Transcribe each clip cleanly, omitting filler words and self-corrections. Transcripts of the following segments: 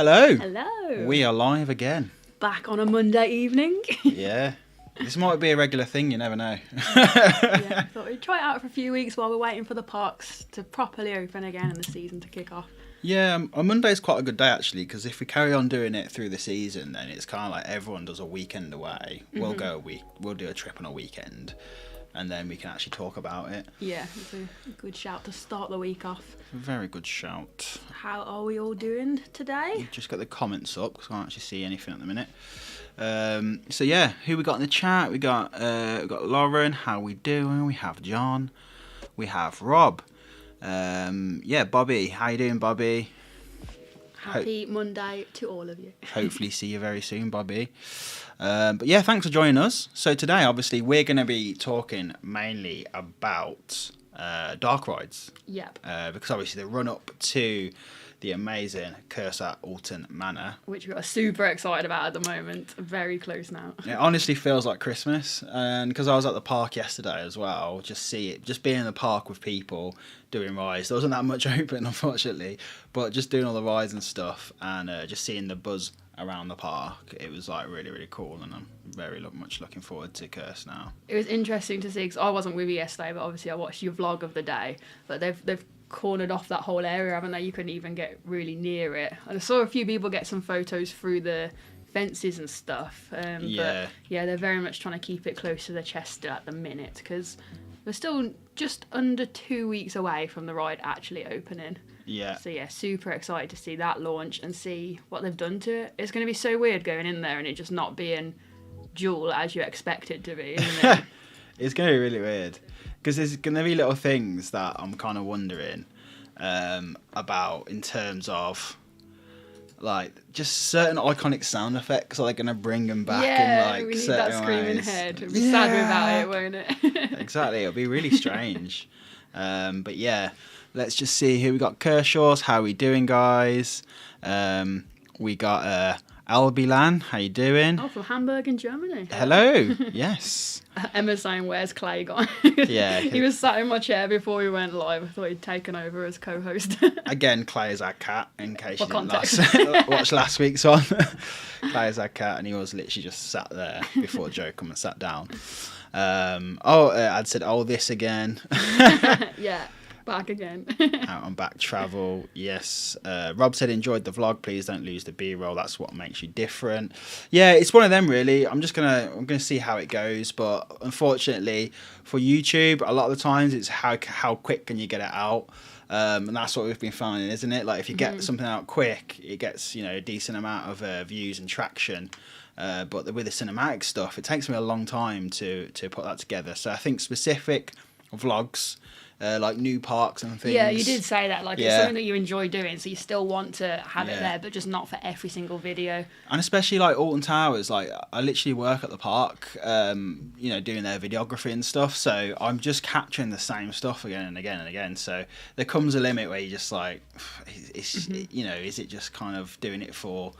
Hello. Hello. We are live again. Back on a Monday evening. Yeah. This might be a regular thing, you never know. Yeah, thought we'd try it out for a few weeks while we're waiting for the parks to properly open again and the season to kick off. Yeah, a Monday's quite a good day actually, because if we carry on doing it through the season, then it's kind of like everyone does a weekend away. We'll go a week. We'll do a trip on a weekend, and then we can actually talk about it. Yeah, it's a good shout to start the week off. Very good shout. How are we all doing today? You've just got the comments up because I can't actually see anything at the minute. So yeah, who we got in the chat? We got Lauren. How we doing? We have John. We have Rob. Yeah, Bobby. How you doing, Bobby? Happy Monday to all of you. Hopefully see you very soon, Bobby. But yeah, thanks for joining us. So today, obviously, we're going to be talking mainly about dark rides. Yep. Because obviously the run up to the amazing Curse at Alton Manor, Which we are super excited about at the moment. Very close now. it honestly feels like Christmas. And because I was at the park yesterday as well, just being in the park with people doing rides. There wasn't that much open, unfortunately, but just doing all the rides and stuff, and just seeing the buzz around the park, it was like really, really cool. And I'm very much looking forward to Curse now. It was interesting to see, because I wasn't with you yesterday, but obviously I watched your vlog of the day. But they've cornered off that whole area, haven't they? You couldn't even get really near it. And I saw a few people get some photos through the fences and stuff. Yeah. But yeah, they're very much trying to keep it close to the chest still at the minute, because we're still just under 2 weeks away from the ride actually opening. Yeah. So yeah, super excited to see that launch and see what they've done to it. It's going to be so weird going in there and it just not being dual as you expect it to be, isn't it? It's going to be really weird, because there's going to be little things that I'm kind of wondering about, in terms of like just certain iconic sound effects. Are they going to bring them back? Yeah, in like we need certain that screaming ways? head. It'll be sad without it, won't it? Exactly, it'll be really strange. But yeah, let's just see who we got. Kershaw's, how we doing, guys? We got Albilan, how you doing? Oh, from Hamburg in Germany. Hello. Yes. Emma's saying, where's Clay gone? Yeah. He was sat in my chair before we went live. I thought he'd taken over as co-host. Again, Clay is our cat, in case For you didn't context. watch last week's one. Clay is our cat, and he was literally just sat there before Joe come and sat down. I'd said, this again. Yeah, back again. Out on back travel, yes. Rob said, enjoyed the vlog, please don't lose the B-roll, that's what makes you different. Yeah, it's one of them really. I'm gonna see how it goes, but unfortunately for YouTube, a lot of the times it's how quick can you get it out. And that's what we've been finding, isn't it? Like if you get something out quick, it gets, a decent amount of views and traction. But with the cinematic stuff, it takes me a long time to put that together. So I think specific vlogs, like new parks and things. Yeah, you did say that. Like it's something that you enjoy doing, so you still want to have it there, but just not for every single video. And especially like Alton Towers, like I literally work at the park, doing their videography and stuff. So I'm just capturing the same stuff again and again and again. So there comes a limit where you just like, is it just kind of doing it for,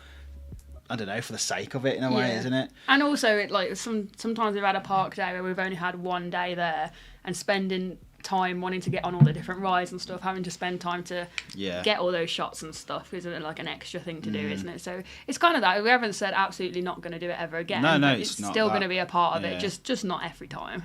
I don't know, for the sake of it in a way, isn't it? And also, it like sometimes we've had a park day where we've only had one day there, and spending time wanting to get on all the different rides and stuff, having to spend time to get all those shots and stuff, isn't it like an extra thing to do, isn't it? So it's kind of that. We haven't said absolutely not going to do it ever again. No, it's still going to be a part of it, just not every time.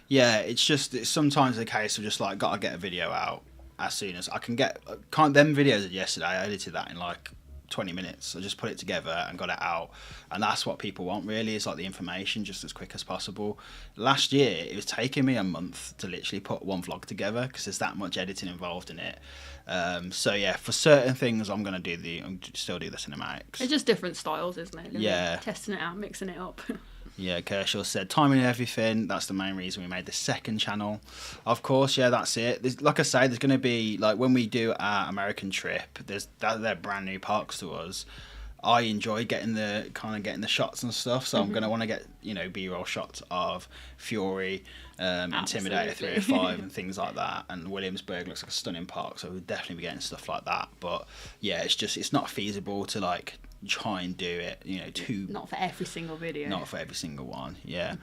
Yeah, it's sometimes a case of just like, gotta get a video out as soon as I can get. Them videos yesterday, I edited that in like 20 minutes. I just put it together and got it out, and that's what people want really, is like the information just as quick as possible. Last year it was taking me a month to literally put one vlog together, because there's that much editing involved in it. So yeah, for certain things I'm still do the cinematics. It's just different styles, isn't it? Yeah, testing it out, mixing it up. Yeah, Kershaw said timing and everything. That's the main reason we made the second channel. Of course, yeah, that's it. Like I say, there's going to be, like when we do our American trip, they're brand new parks to us. I enjoy getting the shots and stuff, so I'm going to want to get B-roll shots of Fury, Intimidator 305 and things like that. And Williamsburg looks like a stunning park, so we'll definitely be getting stuff like that. But yeah, it's not feasible to like try and do it, not for every single video, not for every single one. Yeah.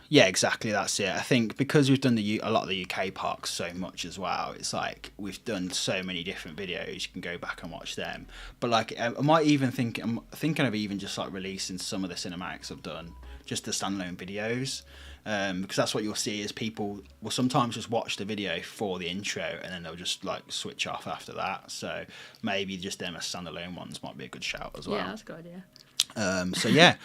Yeah, exactly. That's it. I think because we've done a lot of the UK parks so much as well, it's like we've done so many different videos. You can go back and watch them. But like, I might even I'm thinking of even just like releasing some of the cinematics I've done, just the standalone videos, because that's what you'll see is people will sometimes just watch the video for the intro and then they'll just like switch off after that. So maybe just them as standalone ones might be a good shout as well. Yeah, that's a good idea. So yeah,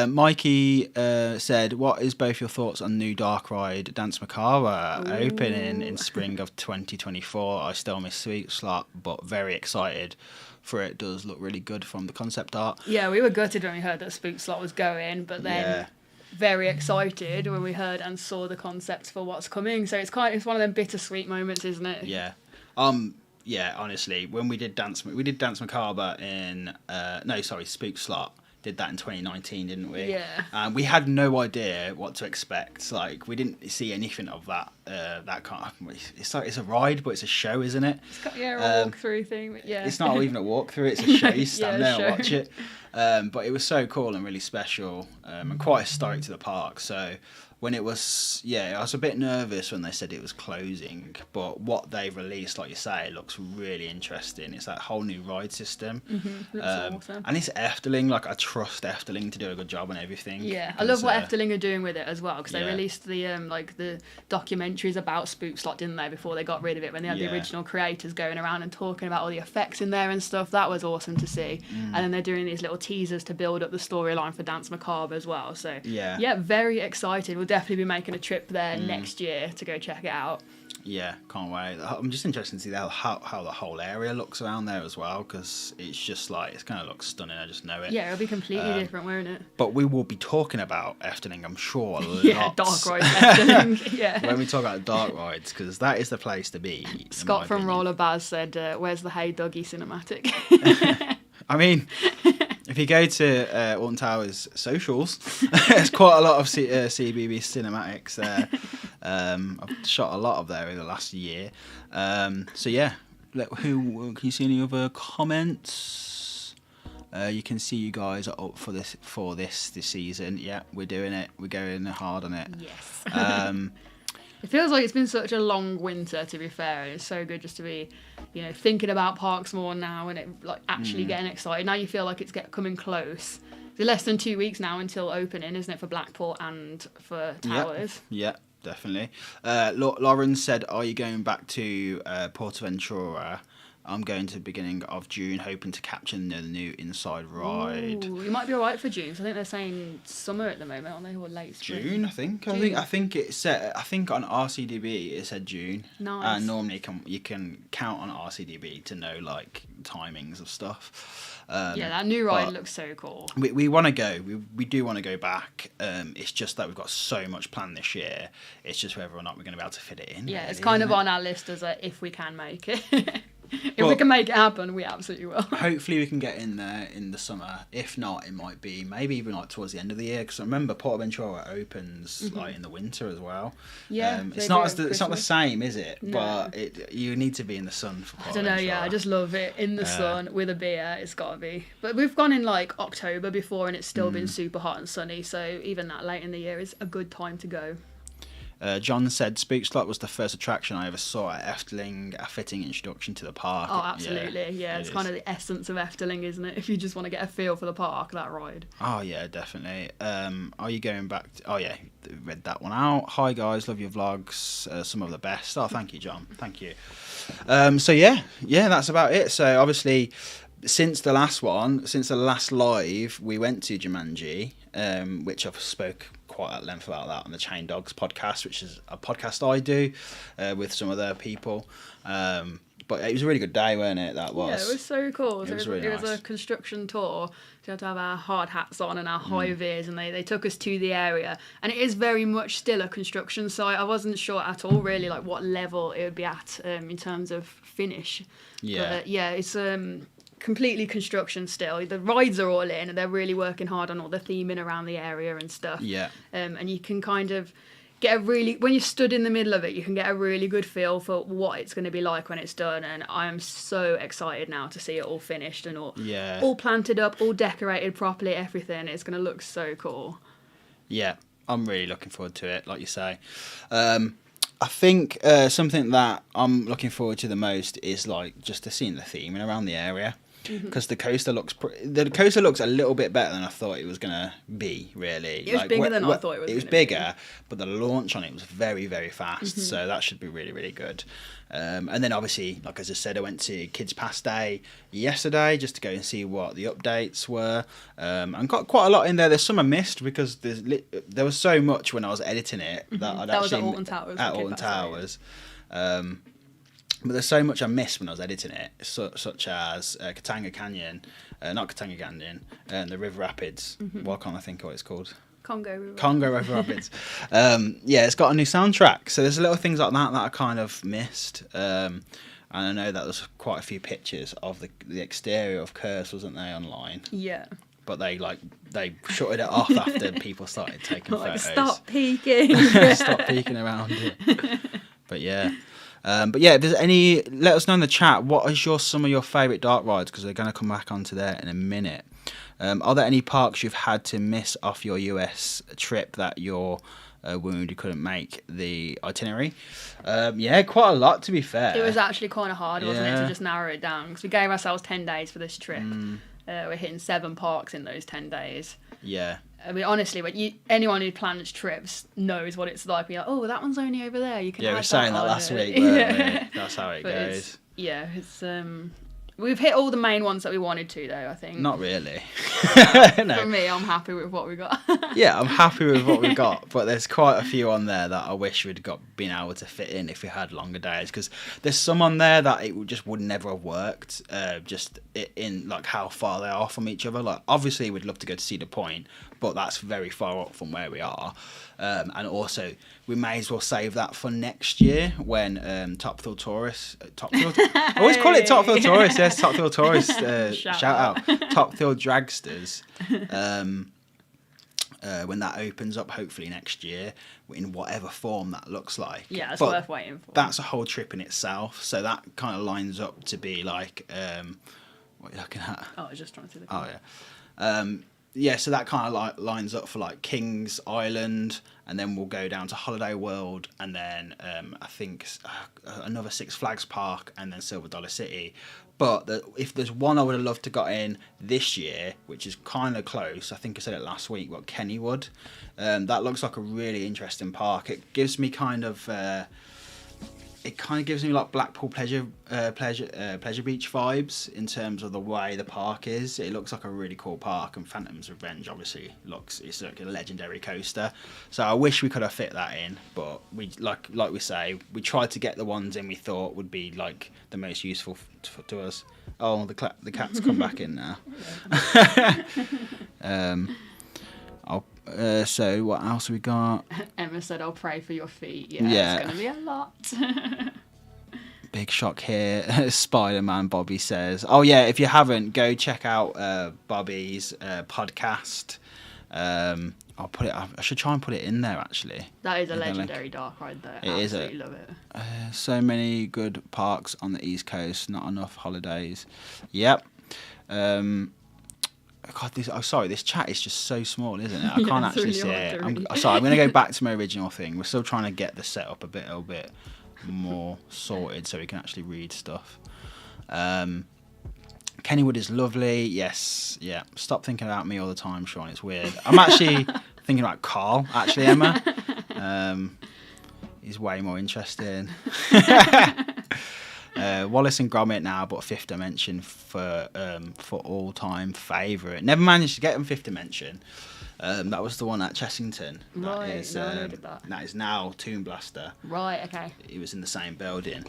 Mikey said, "What is both your thoughts on new dark ride Dance Macabre opening in spring of 2024? I still miss Sweet Slot, but very excited for it. Does look really good from the concept art." Yeah, we were gutted when we heard that Spook Slot was going, but then very excited when we heard and saw the concepts for what's coming. So it's one of them bittersweet moments, isn't it? Yeah. Yeah, honestly, when we did Dance Macabre in Spook Slot. Did that in 2019, didn't we? Yeah. We had no idea what to expect. Like we didn't see anything of that. That kind of, it's a ride, but it's a show, isn't it? It's got, a walkthrough thing. But yeah. It's not even a walkthrough. It's a show. You stand there show. and watch it. But it was so cool and really special, and quite historic to the park. So when it was, I was a bit nervous when they said it was closing, but what they've released, like you say, looks really interesting. It's that whole new ride system. Mm-hmm. Looks awesome. And it's Efteling, like I trust Efteling to do a good job on everything. Yeah, I love what Efteling are doing with it as well, because they released the the documentaries about Spook Slot, didn't they, before they got rid of it, when they had the original creators going around and talking about all the effects in there and stuff. That was awesome to see. And then they're doing these little teasers to build up the storyline for Dance Macabre as well. So yeah, very excited. We'll definitely be making a trip there next year to go check it out. Yeah, can't wait. I'm just interested to see how the whole area looks around there as well, because it's just like, it's going to look stunning, I just know it. Yeah, it'll be completely different, won't it? But we will be talking about Efteling, I'm sure, lots. Dark rides Efteling, yeah. When we talk about dark rides, because that is the place to be. Scott from Roller Baz said, where's the Hey Doggy cinematic? I mean... If you go to Alton Towers socials, there's quite a lot of CBB cinematics there. I've shot a lot of there in the last year. So yeah, can you see any other comments? You can see you guys are up for this season. Yeah, we're doing it. We're going hard on it. Yes. It feels like it's been such a long winter, to be fair. It's so good just to be, thinking about parks more now and it actually getting excited. Now you feel like it's coming close. It's less than 2 weeks now until opening, isn't it, for Blackpool and for Towers? Yeah, definitely. Lauren said, "Are you going back to Portaventura?" I'm going to the beginning of June, hoping to capture the new inside ride. Ooh, you might be alright for June. So I think they're saying summer at the moment, aren't they, or late spring? June, I think. June. I think it said. I think on RCDB it said June. Nice. And normally you can count on RCDB to know like timings of stuff. That new ride looks so cool. We want to go. We do want to go back. It's just that we've got so much planned this year. It's just whether or not we're going to be able to fit it in. Yeah, really, it's kind of on our list as if we can make it. If we can make it happen, we absolutely will. Hopefully we can get in there in the summer. If not, it might be maybe even like towards the end of the year, because I remember Portaventura opens like in the winter as well. Yeah, it's not the same, is it? No. But you need to be in the sun for Portaventura. I don't know. Yeah, I just love it in the sun with a beer. It's got to be. But we've gone in like October before, and it's still been super hot and sunny. So even that late in the year is a good time to go. John said Spook Slot was the first attraction I ever saw at Efteling, a fitting introduction to the park. Oh, absolutely. Yeah, it's kind of the essence of Efteling, isn't it? If you just want to get a feel for the park, that ride. Oh, yeah, definitely. Are you going back? Oh, yeah, read that one out. Hi, guys. Love your vlogs. Some of the best. Oh, thank you, John. Thank you. So, yeah, that's about it. So, obviously, since the last live, we went to Jumanji, which I've spoke quite at length about that on the Chain Dogs podcast, which is a podcast I do with some other people. But it was a really good day, wasn't it? That was. Yeah, it was so cool. It was really nice. It was a construction tour. So we had to have our hard hats on and our high vis, and they took us to the area. And it is very much still a construction site. I wasn't sure at all really like what level it would be at in terms of finish. Yeah. But, it's completely construction still. The rides are all in and they're really working hard on all the theming around the area and stuff. Yeah. And you can kind of get when you're stood in the middle of it, you can get a really good feel for what it's going to be like when it's done. And I am so excited now to see it all finished and all planted up, all decorated properly, everything. It's going to look so cool. Yeah. I'm really looking forward to it, like you say. I think something that I'm looking forward to the most is like just to seeing the theming around the area, because the coaster looks a little bit better than I thought it was gonna be. Really, it was bigger than I thought it was. It was bigger, but the launch on it was very, very fast, so that should be really, really good. And then obviously, like as I said, I went to Kids Pass Day yesterday just to go and see what the updates were, and got quite a lot in there. There's some I missed because there was so much when I was editing it that I'd that actually was at Alton Towers. At Alton Towers. But there's so much I missed when I was editing it, such as Katanga Canyon, not Katanga Canyon, and the River Rapids. Why can't I think of what it's called? Congo River Rapids. Yeah, it's got a new soundtrack. So there's little things like that I kind of missed. And I know that there's quite a few pictures of the exterior of Curse, wasn't they, online? Yeah. But they shuttered it off after people started taking photos. Stop peeking. Stop peeking around it. But yeah. If there's any, let us know in the chat. What is some of your favourite dark rides? Because we're going to come back onto there in a minute. Are there any parks you've had to miss off your US trip that you're wound you couldn't make the itinerary? Yeah, quite a lot, to be fair. It was actually kind of hard, wasn't it, to just narrow it down? Because we gave ourselves 10 days for this trip. We're hitting 7 parks in those 10 days. Yeah. I mean, honestly, anyone who plans trips knows what it's like. Be like, oh, that one's only over there. You can. Yeah, we were saying that last week, weren't we? That's how it goes. It's we've hit all the main ones that we wanted to, though. I think. Not really. No. For me, I'm happy with what we got. Yeah, I'm happy with what we got, but there's quite a few on there that I wish we'd been able to fit in if we had longer days. Because there's some on there that it would never have worked. Just in like how far they are from each other. Like obviously, we'd love to go to Cedar Point, but that's very far up from where we are. And also, we may as well save that for next year when Topfield Tourist. I always call it Topfield Tourist. Yes, Topfield Tourist. Shout out. Topfield Dragsters. When that opens up, hopefully next year, in whatever form that looks like. Yeah, it's worth waiting for. That's a whole trip in itself. So that kind of lines up to be like, what are you looking at? Oh, I was just trying to see the. Oh yeah. Yeah, so that kind of lines up for like Kings Island, and then we'll go down to Holiday World, and then I think another Six Flags Park, and then Silver Dollar City. But if there's one I would have loved to got in this year, which is kind of close, I think I said it last week, but Kennywood. That looks like a really interesting park. It gives me kind of like Blackpool Pleasure Beach vibes in terms of the way the park is. It looks like a really cool park, and Phantom's Revenge obviously it's like a legendary coaster. So I wish we could have fit that in, but we like we say, we tried to get the ones in we thought would be like the most useful to us. Oh, the cat's come back in now. So what else have we got? Emma said, "I'll pray for your feet." Yeah. It's gonna be a lot. Big shock here. Spider-Man Bobby says, "Oh yeah, if you haven't, go check out Bobby's podcast. I'll put it. I should try and put it in there actually. That is a legendary dark ride there. It is. I love it. So many good parks on the East Coast. Not enough holidays. Yep. God, this chat is just so small, isn't it? I can't actually see it. I'm going to go back to my original thing. We're still trying to get the setup a bit more sorted so we can actually read stuff. Kennywood is lovely. Yes, yeah. Stop thinking about me all the time, Sean. It's weird. I'm actually thinking about Carl, actually, Emma. He's way more interesting. Wallace and Gromit now, but Fifth Dimension for all-time favourite. Never managed to get him Fifth Dimension. That was the one at Chessington. Right, that is now Toon Blaster. Right, okay. It was in the same building.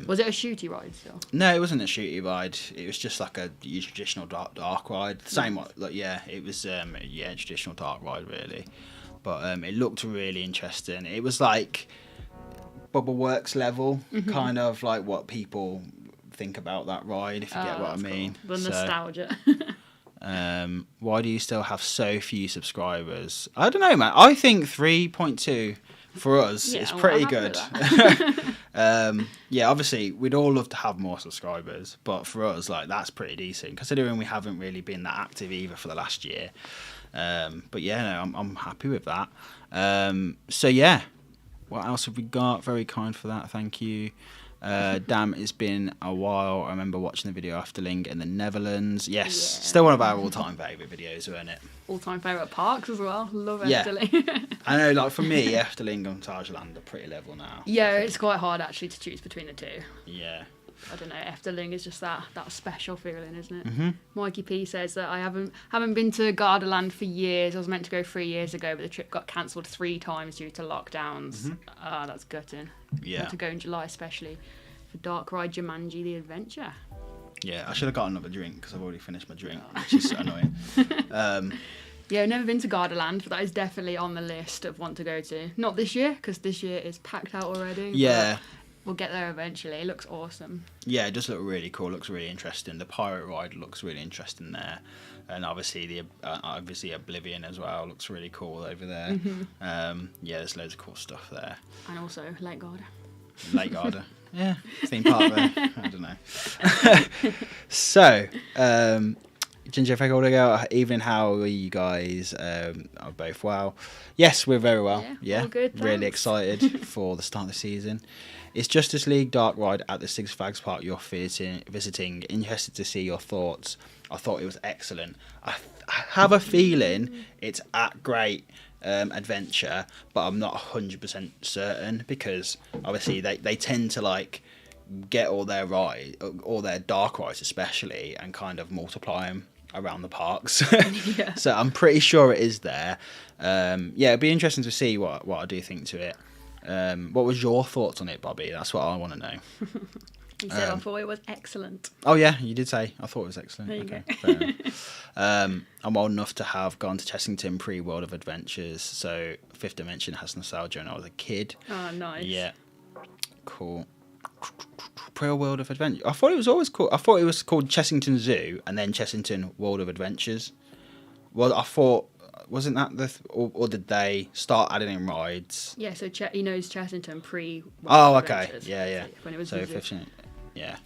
Was it a shooty ride still? No, it wasn't a shooty ride. It was just like a traditional dark ride. Same, it was traditional dark ride really. But it looked really interesting. It was like Bubble Works level, kind of like what people think about that ride, if you get what I mean. Cool. The nostalgia. Why do you still have so few subscribers? I don't know, man. I think 3.2 for us is pretty good. Obviously we'd all love to have more subscribers, but for us, like, that's pretty decent considering we haven't really been that active either for the last year. But yeah, no, I'm happy with that. So yeah, what else have we got? Very kind for that, thank you. Damn, it's been a while. I remember watching the video Efteling in the Netherlands. Yes, still one of our all-time favourite videos, weren't it? All-time favourite parks as well. Love Yeah. Efteling. I know, like for me, Efteling and Tageland are pretty level now. Yeah, it's quite hard actually to choose between the two. Yeah. I don't know. Efteling is just that special feeling, isn't it? Mm-hmm. Mikey P says that I haven't been to Gardaland for years. I was meant to go 3 years ago, but the trip got cancelled 3 times due to lockdowns. That's gutting. Yeah. I had to go in July, especially for Dark Ride Jumanji: The Adventure. Yeah, I should have got another drink because I've already finished my drink, which is so annoying. Yeah, I've never been to Gardaland, but that is definitely on the list of want to go to. Not this year, because this year is packed out already. Yeah. We'll get there eventually. It looks awesome. Yeah, it does look really cool. Looks really interesting. The pirate ride looks really interesting there, and obviously Oblivion as well looks really cool over there. Yeah, there's loads of cool stuff there. And also Lake Garda. Lake Garda. Yeah, theme park there. I don't know. So, Ginger Fake evening. How are you guys? Are both well? Yes, we're very well. Yeah, all good, really thanks. excited for the start of the season. It's Justice League Dark Ride at the Six Flags Park you're visiting. Interested to see your thoughts. I thought it was excellent. I have a feeling it's at great adventure, but I'm not 100% certain because obviously they tend to like get all their dark rides especially and kind of multiply them around the parks. Yeah. So I'm pretty sure it is there. Yeah, it'd be interesting to see what I do think to it. What was your thoughts on it, Bobby? That's what I want to know. You said I thought it was excellent. Oh yeah, you did say I thought it was excellent. There you Okay, go. fair enough. I'm old enough to have gone to Chessington pre-World of Adventures, so Fifth Dimension has nostalgia when I was a kid. Oh, nice. Yeah, cool. Pre-World of Adventure. I thought it was always cool. I thought it was called Chessington Zoo and then Chessington World of Adventures. Well, I thought. Wasn't that or did they start adding in rides? Yeah, so he knows Chessington pre. Oh, okay. Yeah. When it was so busy. 15. Yeah.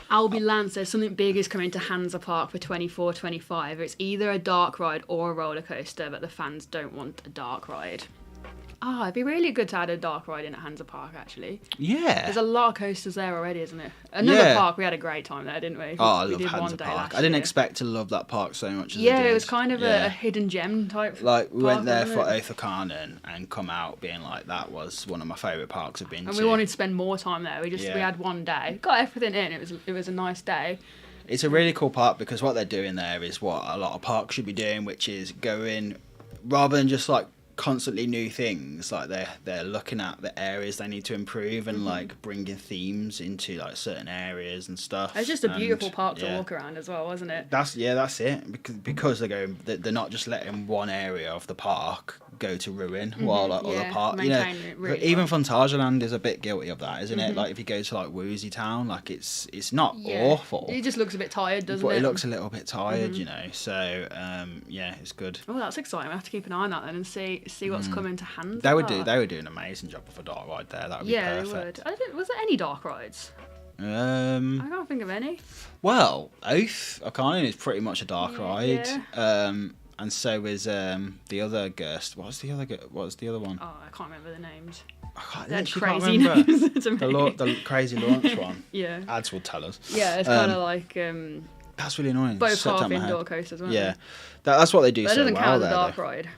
Albie Land says something big is coming to Hansa Park for 24-25. It's either a dark ride or a roller coaster, but the fans don't want a dark ride. Oh, it'd be really good to add a dark ride in at Hansa Park, actually. Yeah. There's a lot of coasters there already, isn't it? Another park, we had a great time there, didn't we? Oh, I we love did Hansa one day Park. last I didn't year. expect to love that park so much as I Yeah, did. it was kind of a hidden gem type. Like, we went there wasn't for it? Oath of Carnon and come out being like, that was one of my favourite parks I've been to. And we wanted to spend more time there. We Yeah. had one day. Got everything in. It was a nice day. It's a really cool park because what they're doing there is what a lot of parks should be doing, which is going, rather than just like constantly new things, like they're looking at the areas they need to improve and like bringing themes into like certain areas and stuff. It's just a beautiful And, park yeah. to walk around as well, wasn't it? That's it because they're not just letting one area of the park go to ruin while like other park, maintain it really even well. Fantasia is a bit guilty of that, isn't it? Like if you go to like Woozy Town, like it's not awful, It just looks a bit tired, doesn't but it? it looks a little bit tired, so yeah, it's good. Oh, that's exciting. We have to keep an eye on that then and see what's coming to hand. They would do an amazing job of a dark ride there. That would be perfect. They would. Was there any dark rides? I can't think of any. Well, Oath of Carnon is pretty much a dark ride. Yeah. And so is the other Ghost. What's the other one? Oh, I can't remember the names. I They're literally crazy can't remember. names to me. The crazy launch one. Yeah. Ads will tell us. Yeah, it's kind of like That's really annoying. both Slipped out half my head. indoor coasters, weren't Yeah, they? that's what they do But it so doesn't well count as there. a dark though. ride.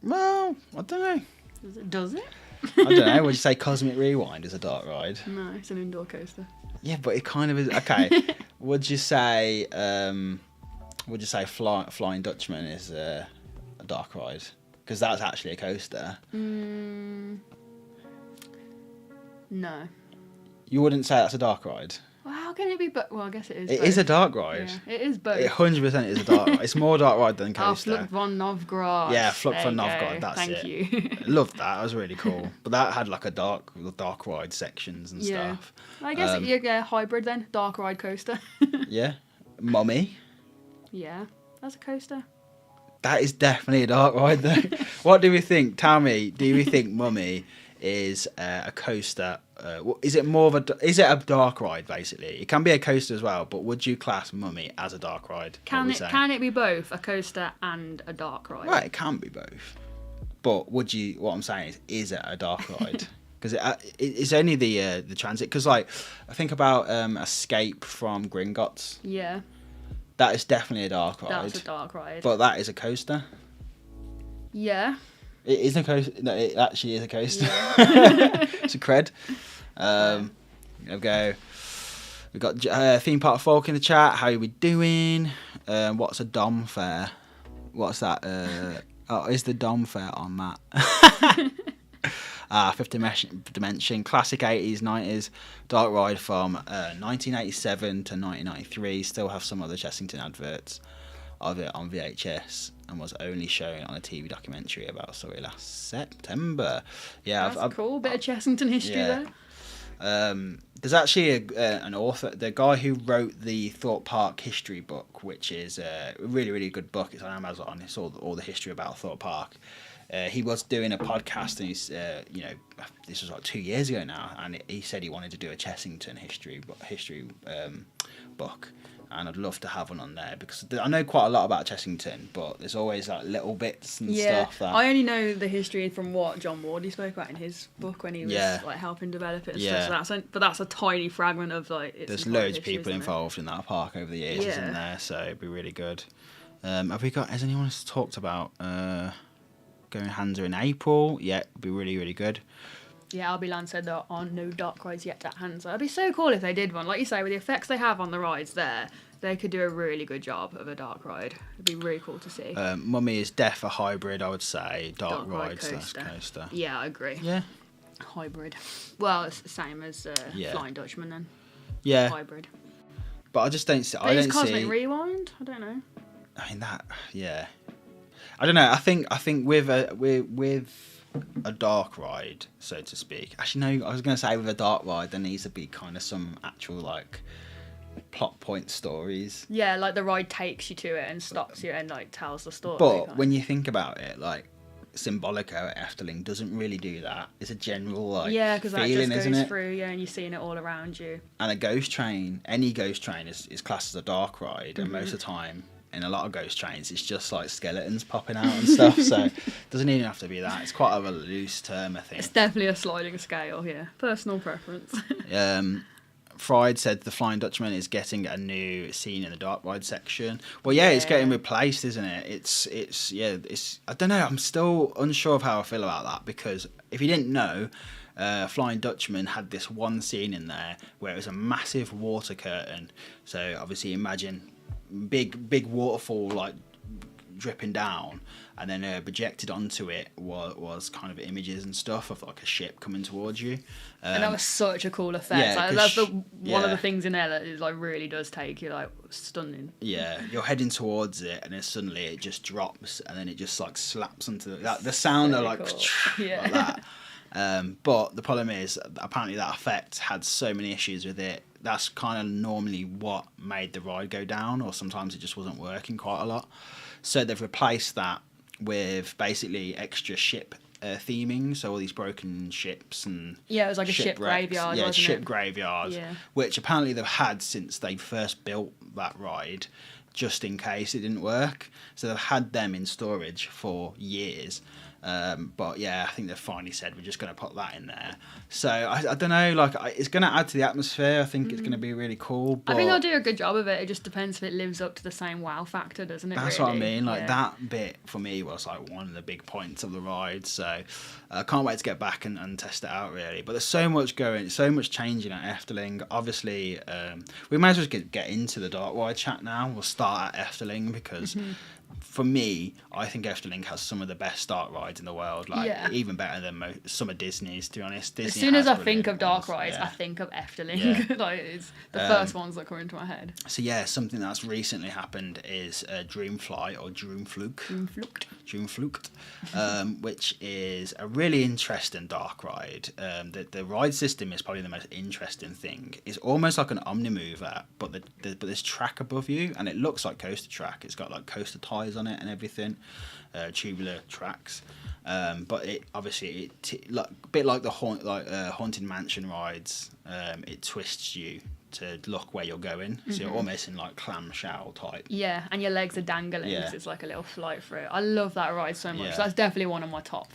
Well, I don't know. Does it? I don't know. Would you say Cosmic Rewind is a dark ride? No, it's an indoor coaster. Yeah, but it kind of is. Okay. Would you say Flying Dutchman is a dark ride? Because that's actually a coaster. No. You wouldn't say that's a dark ride? Well, how can it be? Well, I guess it is. It both. is a dark ride. Yeah, it is both. It 100% is a dark ride. It's more dark ride than coaster. Flug von Novgorod. Yeah, Flug There von you go. Novgorod, that's Thank it. you. Loved that. That was really cool. But that had like a dark ride sections and Yeah. stuff. I guess you get a hybrid then. Dark ride coaster. Yeah. Mummy. Yeah, that's a coaster. That is definitely a dark ride though. What do we think? Tell me, do we think Mummy is a coaster is it more of a dark ride basically? It can be a coaster as well, but would you class Mummy as a dark ride? Can it be both a coaster and a dark ride? Right, it can be both. But would you? What I'm saying is it a dark ride? Because it's only the transit. Because like I think about Escape from Gringotts. Yeah. That is definitely a dark ride. That's a dark ride. But that is a coaster. Yeah. It is a coaster. No, it actually is a coaster. Yeah. It's a cred. There we go. We've got Theme Park Folk in the chat. How are we doing? What's a Dom fare? What's that? Is the Dom fare on that? Fifth Dimension, classic 80s, 90s, dark ride from 1987 to 1993. Still have some other Chessington adverts of it on VHS and was only shown on a TV documentary about last September. Yeah, that's cool. Bit of Chessington history there. There's actually an author, the guy who wrote the Thorpe Park history book, which is a really, really good book. It's on Amazon. It's all the history about Thorpe Park. He was doing a podcast, and he's, this was like 2 years ago now, and he said he wanted to do a Chessington history book, and I'd love to have one on there because I know quite a lot about Chessington, but there's always like little bits and stuff. That I only know the history from what John Wardley spoke about in his book when he was like helping develop it and stuff. So that's a tiny fragment of like. There's loads of people involved in that park over the years, isn't there? So it'd be really good. Has anyone else talked about? Going Hansa in April, it'd be really, really good. Yeah, Albiland said there are no dark rides yet at Hansa. It'd be so cool if they did one. Like you say, with the effects they have on the rides there, they could do a really good job of a dark ride. It'd be really cool to see. Mummy is a hybrid, I would say. Dark ride coaster. Yeah, I agree. Yeah. Hybrid. Well, it's the same as Flying Dutchman then. Yeah. Hybrid. But I just don't see... But is Cosmic Rewind? I don't know. I mean, I don't know. I think with a dark ride, so to speak. Actually, no. I was going to say with a dark ride, there needs to be kind of some actual like plot point stories. Yeah, like the ride takes you to it and stops you and like tells the story. But when you think about it, like Symbolico at Efteling doesn't really do that. It's a general like because that just goes through, and you're seeing it all around you. And a ghost train, any ghost train is classed as a dark ride, and most of the time. In a lot of ghost trains, it's just like skeletons popping out and stuff. So it doesn't even have to be that. It's quite a loose term, I think. It's definitely a sliding scale, yeah. Personal preference. Fried said the Flying Dutchman is getting a new scene in the dark ride section. Well, it's getting replaced, isn't it? It's. I don't know. I'm still unsure of how I feel about that because if you didn't know, Flying Dutchman had this one scene in there where it was a massive water curtain. So obviously, imagine. Big waterfall like dripping down, and then projected onto it was kind of images and stuff of like a ship coming towards you, and that was such a cool effect. That's one of the things in there that is like really does take you like stunning. You're heading towards it, and then suddenly it just drops, and then it just like slaps onto the sound of like cool. like that. But the problem is, apparently that effect had so many issues with it. That's kind of normally what made the ride go down, or sometimes it just wasn't working quite a lot. So they've replaced that with basically extra ship theming, so all these broken ships and it was like a ship graveyard. Graveyard, which apparently they've had since they first built that ride, just in case it didn't work. So they've had them in storage for years. But I think they've finally said we're just going to put that in there. So I don't know, like it's going to add to the atmosphere. I think it's going to be really cool. But I think they'll do a good job of it. It just depends if it lives up to the same wow factor, doesn't it? That's really what I mean. Like that bit for me was like one of the big points of the ride. So I can't wait to get back and test it out really. But there's so much changing at Efteling. Obviously, we might as well get into the dark ride chat now. We'll start at Efteling because. For me, I think Efteling has some of the best dark rides in the world. Even better than some of Disney's, to be honest. As soon as I think of dark rides, I think of Efteling. Like it's the first ones that come into my head. So something that's recently happened is Dreamfly or Dreamflucht, which is a really interesting dark ride. The ride system is probably the most interesting thing. It's almost like an Omnimover, but there's track above you, and it looks like coaster track. It's got like coaster tires ties on it and everything, tubular tracks. But it obviously like a bit like the haunted mansion rides. It twists you to look where you're going, so you're almost in like clamshell type. Yeah, and your legs are dangling, so it's like a little flight through. I love that ride so much. So that's definitely one of my top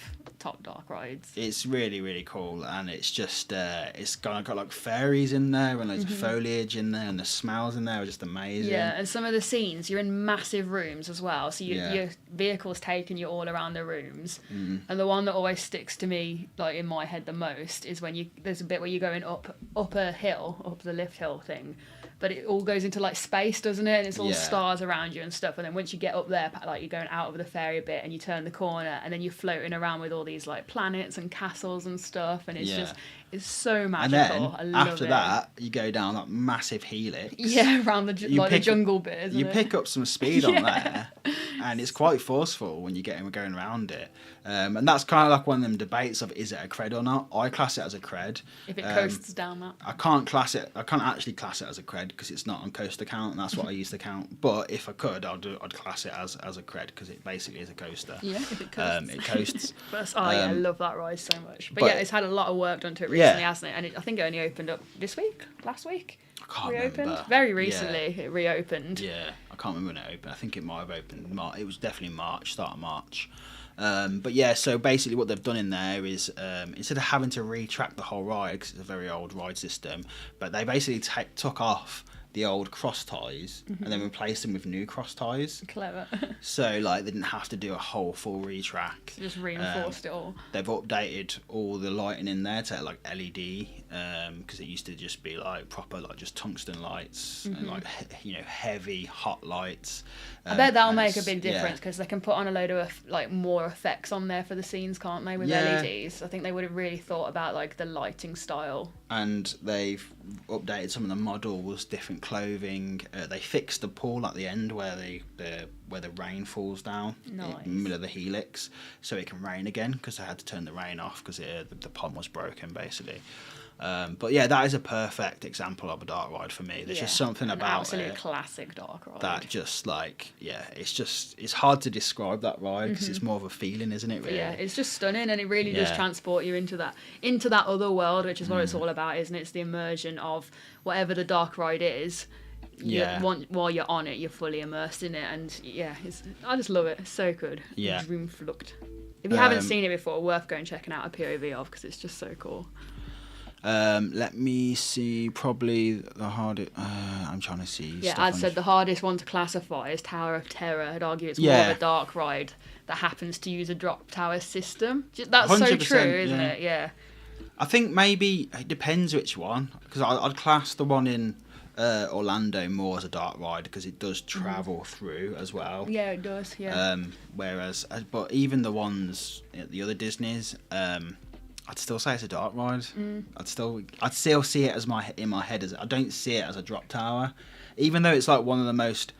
dark rides. It's really, really cool, and it's just it's got like fairies in there and loads of foliage in there, and the smells in there are just amazing. Yeah, and some of the scenes, you're in massive rooms as well, so your vehicle's taking you all around the rooms. And the one that always sticks to me, like in my head the most, is when there's a bit where you're going up a hill, up the lift hill thing, but it all goes into like space, doesn't it? And it's all stars around you and stuff. And then once you get up there, like you're going out of the fairy bit and you turn the corner, and then you're floating around with all these like planets and castles and stuff. And it's just, it's so magical. And then I love after it. that, you go down that massive helix. Yeah, around the jungle bit. Isn't you it? pick up some speed on there, and it's quite forceful when you're going around it. And that's kind of like one of them debates of, is it a cred or not? I class it as a cred. If it coasts down that. I can't actually class it as a cred because it's not on coaster count, and that's what I used to count. But if I could, I'd class it as a cred because it basically is a coaster. Yeah, if it coasts. It coasts. I love that ride so much. But yeah, it's had a lot of work done to it recently, hasn't it? And I think it only opened up last week. I can't remember. Very recently, it reopened. Yeah, I can't remember when it opened. I think it might have opened. It was definitely March, start of March. But yeah, so basically what they've done in there is instead of having to retrack the whole ride, because it's a very old ride system, but they basically took off the old cross ties and then replaced them with new cross ties. Clever. So like they didn't have to do a whole full retrack. Just reinforced it all. They've updated all the lighting in there to like LED, because it used to just be like proper like just tungsten lights and like heavy hot lights. I bet that'll make a big difference because they can put on a load of like more effects on there for the scenes, can't they, with LEDs? I think they would have really thought about like the lighting style. And they've updated some of the models, different clothing. They fixed the pool at the end where the rain falls down in the middle of the helix, so it can rain again because they had to turn the rain off because the pond was broken basically. But yeah, that is a perfect example of a dark ride for me. There's just something about absolute classic dark ride that just like it's hard to describe that ride because it's more of a feeling, isn't it? Really? Yeah, it's just stunning, and it really does transport you into that other world, which is what it's all about, isn't it? It's the immersion of whatever the dark ride is. While you're on it, you're fully immersed in it, and I just love it. It's so good. Yeah, room fluct. If you haven't seen it before, worth going checking out a POV of because it's just so cool. Let me see. Probably the hardest. I'm trying to see. Yeah, I'd said the hardest one to classify is Tower of Terror. I'd argue it's more of a dark ride that happens to use a drop tower system. That's so true, isn't it? Yeah. I think maybe it depends which one, because I'd class the one in Orlando more as a dark ride because it does travel through as well. Yeah, it does. Yeah. But even the ones at the other Disneys, I'd still say it's a dark ride. I'd still see it as in my head as I don't see it as a drop tower, even though it's like one of the most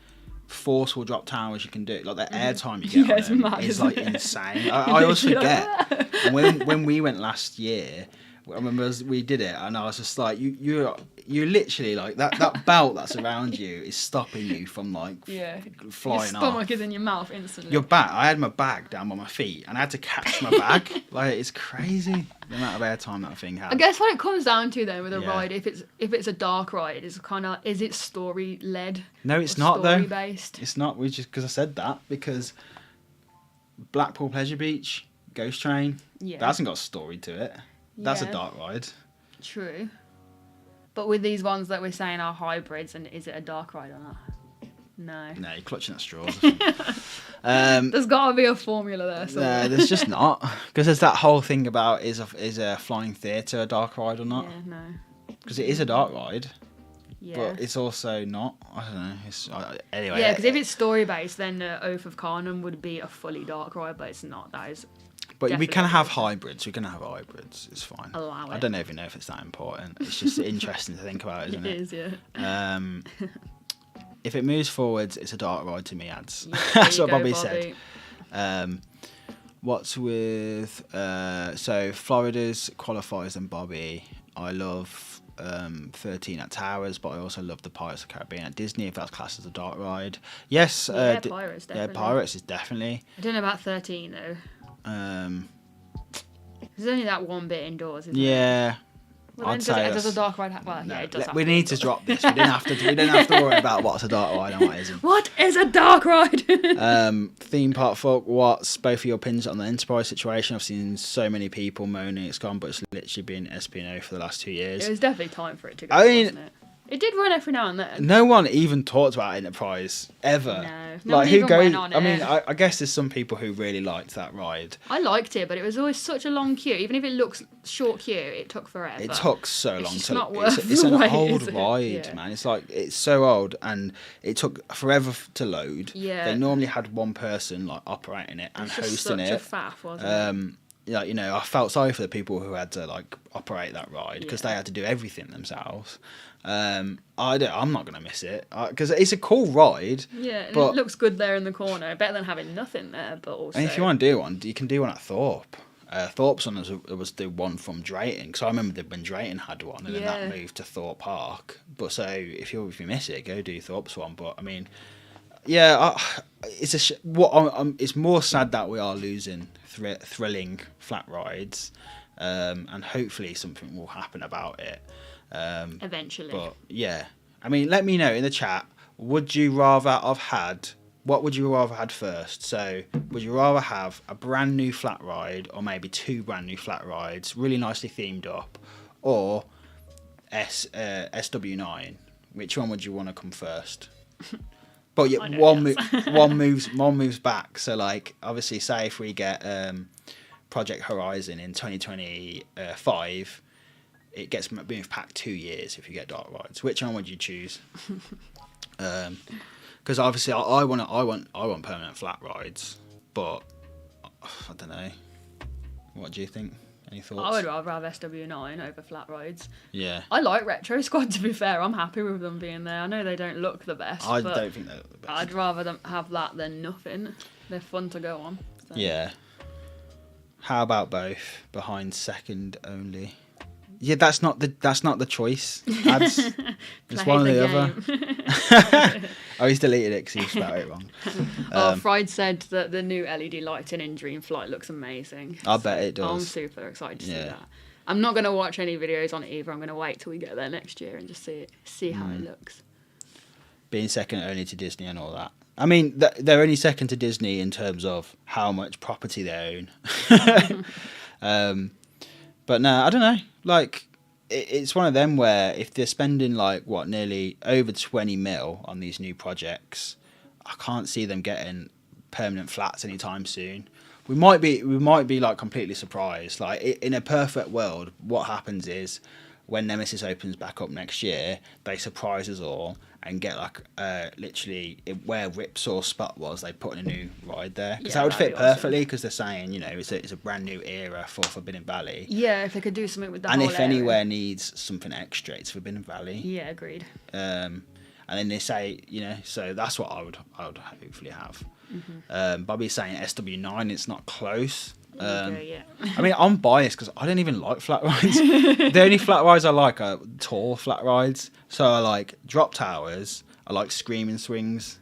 forceful drop towers you can do. Like the airtime you get on them is like insane. I always forget. And when we went last year, I remember we did it, and I was just like, you're literally like that belt that's around you is stopping you from like flying off. Your stomach is in your mouth instantly. Your back. I had my bag down by my feet, and I had to catch my bag. Like it's crazy the amount of airtime that thing has. I guess what it comes down to then with a ride, if it's a dark ride, is it story led? No, it's not though. Story based. It's not. We just because I said that because Blackpool Pleasure Beach, Ghost Train, that hasn't got a story to it. That's a dark ride. True. But with these ones that we're saying are hybrids, and is it a dark ride or not? No. No, you're clutching at straws. There's got to be a formula there somewhere. No, there's just not. Because there's that whole thing about is a flying theatre a dark ride or not? Yeah, no. Because it is a dark ride. Yeah. But it's also not. I don't know. Anyway. Yeah, because if it's story-based, then Oath of Carnum would be a fully dark ride, but it's not. That is... But we can have hybrids. We can have hybrids. It's fine. Allow it. I don't even know if it's that important. It's just interesting to think about, isn't it? It is, yeah. If it moves forwards, it's a dark ride to me, ads. Yeah, that's what Bobby said. What's with... so Florida's qualifiers and Bobby. I love 13 at Towers, but I also love the Pirates of the Caribbean at Disney, if that's classed as a dark ride. Yes. Pirates, definitely. Yeah, Pirates is definitely. I don't know about 13, though. There's only that one bit indoors, isn't Yeah. it? Well, does a dark ride it does we need to drop this. We don't have to worry about what's a dark ride and what isn't. What is a dark ride? Theme park folk, what's both of your opinions on the Enterprise situation? I've seen so many people moaning it's gone, but it's literally been SPNO for the last 2 years. It was definitely time for it to go, wasn't it? It did run every now and then. No one even talked about Enterprise ever. No, like who even went on it. I mean, I guess there's some people who really liked that ride. I liked it, but it was always such a long queue. Even if it looks short queue, it took forever. It took so long it's to. Not worth it's an wait, old ride, man. It's like it's so old, and it took forever to load. Yeah. They normally had one person like operating it and hosting it. Such a faff, wasn't it? Yeah, you know, I felt sorry for the people who had to like operate that ride because they had to do everything themselves. I'm not gonna miss it because it's a cool ride. Yeah, and it looks good there in the corner. Better than having nothing there, but also. And if you want to do one, you can do one at Thorpe. Thorpe's one was the one from Drayton, because I remember when Drayton had one, and then that moved to Thorpe Park. But so if you miss it, go do Thorpe's one. But I mean, yeah, it's it's more sad that we are losing thrilling flat rides, and hopefully something will happen about it. Eventually. But yeah, I mean, let me know in the chat. Would you rather have had? What would you rather had first? So, would you rather have a brand new flat ride, or maybe 2 brand new flat rides, really nicely themed up, or SW9? Which one would you want to come first? But yeah, one moves back. So, like, obviously, say if we get Project Horizon in 2025. It gets moved back 2 years if you get dark rides. Which one would you choose? Because obviously I want permanent flat rides, but I don't know. What do you think? Any thoughts? I would rather have SW9 over flat rides. Yeah. I like Retro Squad, to be fair. I'm happy with them being there. I know they don't look the best. I don't think they look the best. I'd rather them have that than nothing. They're fun to go on. So. Yeah. How about both? Behind second only. Yeah, that's not the choice. Ads. It's one or the other. Oh, he's deleted it because he spelled it wrong. Fried said that the new LED lighting in Dreamflight looks amazing. I bet it does. I'm super excited to see that. I'm not going to watch any videos on it either. I'm going to wait till we get there next year and just see how it looks. Being second only to Disney and all that. I mean, they're only second to Disney in terms of how much property they own. But no, I don't know. Like, it's one of them where if they're spending like nearly over 20 mil on these new projects, I can't see them getting permanent flats anytime soon. We might be like completely surprised. Like in a perfect world, what happens is when Nemesis opens back up next year, they surprise us all and get like literally where Ripsaw Spot was, they put in a new ride there, because that would fit perfectly, because they're saying, you know, it's a brand new era for Forbidden Valley. Yeah, if they could do something with that. And if anywhere needs something extra, it's Forbidden Valley. Yeah, agreed. And then they say, you know, so that's what I would hopefully have. Bobby's saying SW9, it's not close. Yeah. I mean, I'm biased because I don't even like flat rides. The only flat rides I like are tall flat rides. So I like drop towers. I like screaming swings.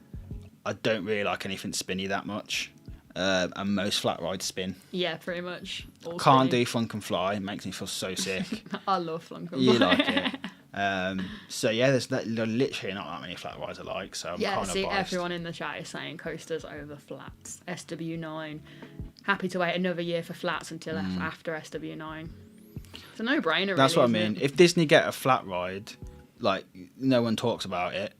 I don't really like anything spinny that much. And most flat rides spin. Yeah, pretty much. All Can't do Flunk and Fly. It makes me feel so sick. I love Flunk and Fly. You like it. So yeah, there's literally not that many flat rides I like. So I'm kind of biased. Everyone in the chat is saying coasters over flats. SW9. Happy to wait another year for flats until after SW9. It's a no-brainer. That's really, what I mean. If Disney get a flat ride, like no one talks about it.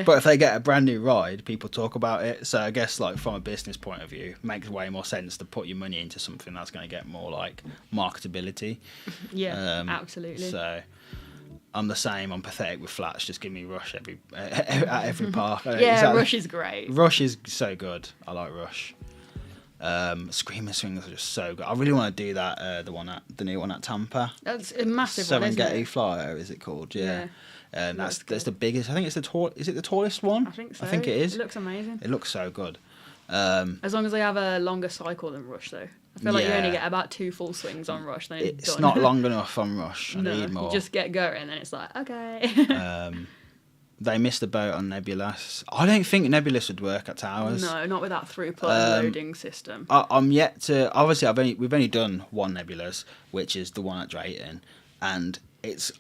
But if they get a brand new ride, people talk about it. So I guess like from a business point of view, it makes way more sense to put your money into something that's going to get more like marketability. Yeah, absolutely. So I'm the same. I'm pathetic with flats. Just give me Rush at every park. Rush is great. Rush is so good. I like Rush. Screaming swings are just so good. I really want to do that. The new one at Tampa. That's a massive one, isn't Serengeti it? Flyer, is it called? Yeah. That's good. the biggest. I think it's the tall. Is it the tallest one? I think so. I think it is. It looks amazing. It looks so good. As long as they have a longer cycle than Rush, though. I feel like you only get about 2 full swings on Rush, then it's done. Not long enough on Rush. I need more. You just get going, and then it's like, okay. They missed the boat on Nebulous. I don't think Nebulous would work at Towers. No, not with that throughput and loading system. I'm yet to. Obviously, we've only done one Nebulous, which is the one at Drayton, and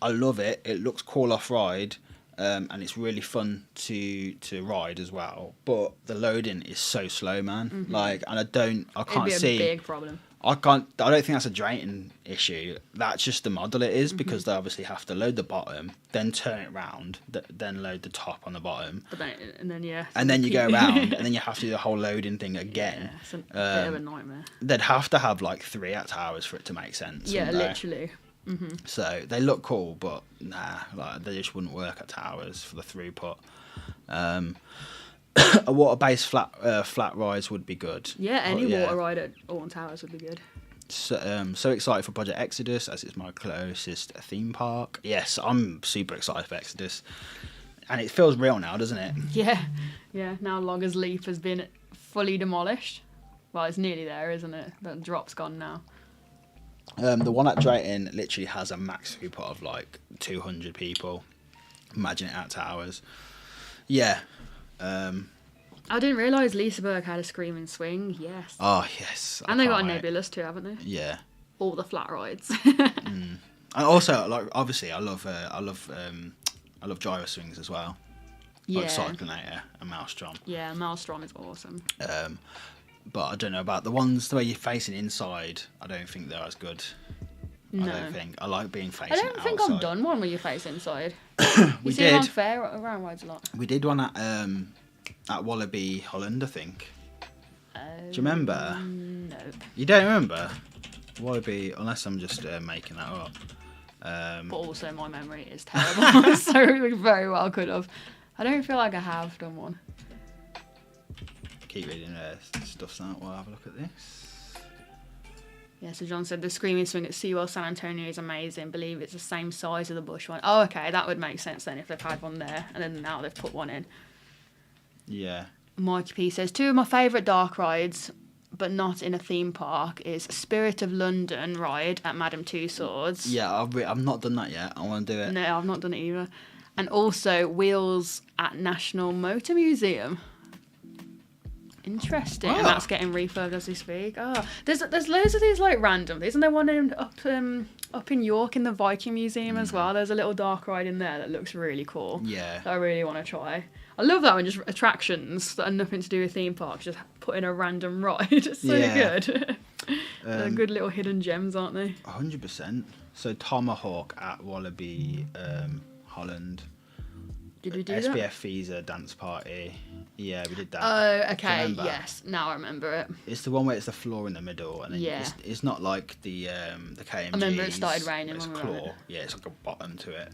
I love it. It looks cool off ride. And it's really fun to ride as well, but the loading is so slow, man. Mm-hmm. And I can't see. It'd be a big problem. I don't think that's a Drayton issue. That's just the model it is, Mm-hmm. because they obviously have to load the bottom, then turn it round, then load the top on the bottom. But then And then you go around, and then you have to do the whole loading thing again. Yeah, it's a bit of a nightmare. They'd have to have like 3 at Towers for it to make sense. Yeah, literally. Mm-hmm. So they look cool, but they just wouldn't work at Towers for the throughput. A water-based flat rise would be good. Yeah, any water ride at Alton Towers would be good. So excited for Project Exodus, as it's my closest theme park. Yes, I'm super excited for Exodus, and it feels real now, doesn't it? Yeah. Now Loggers Leap has been fully demolished. Well, it's nearly there, isn't it? The drop's gone now. The one at Drayton literally has a max throughput of like 200 people. Imagine it at Towers. Yeah. I didn't realise Liseberg had a screaming swing. Yes. Oh yes. And they got a Nebulous too, haven't they? Yeah. All the flat rides. And also, like, obviously, I love gyro swings as well. Yeah. Like Cyclonator and Maelstrom. Yeah, Maelstrom is awesome. But I don't know about the ones the way you're facing inside. I don't think they're as good. No. I don't think. I like being facing I don't think outside. I've done one where you face inside. We see did. on fair around rides a lot. We did one at Wallaby Holland, I think. Do you remember? No. You don't remember? Wallaby, unless I'm just making that up. But also my memory is terrible, so we very well could have. I don't feel like I have done one. Keep reading stuff's out. We'll have a look at this. Yeah, so John said the screaming swing at SeaWorld San Antonio is amazing. Believe it's the same size as the Bush one. Oh, okay, that would make sense then if they've had one there and then now they've put one in. Yeah. Mikey P says 2 of my favourite dark rides, but not in a theme park, is Spirit of London ride at Madame Tussauds. Yeah, I've not done that yet. I want to do it. No, I've not done it either. And also Wheels at National Motor Museum. Interesting. And that's getting refurbed as we speak. There's loads of these like random. Isn't there one up in York in the Viking Museum as well? There's a little dark ride in there that looks really cool. Yeah. That I really want to try. I love that when just attractions that are nothing to do with theme parks just put in a random ride. It's so good. They're good little hidden gems, aren't they? 100%. So Tomahawk at Wallaby Holland. Did we do SBF that? Visa dance party. Yeah, we did that. Oh, okay. Yes, now I remember it. It's the one where it's the floor in the middle, and then it's not like the KMG. I remember it started raining it's when we were on claw. it. Yeah, it's like a bottom to it.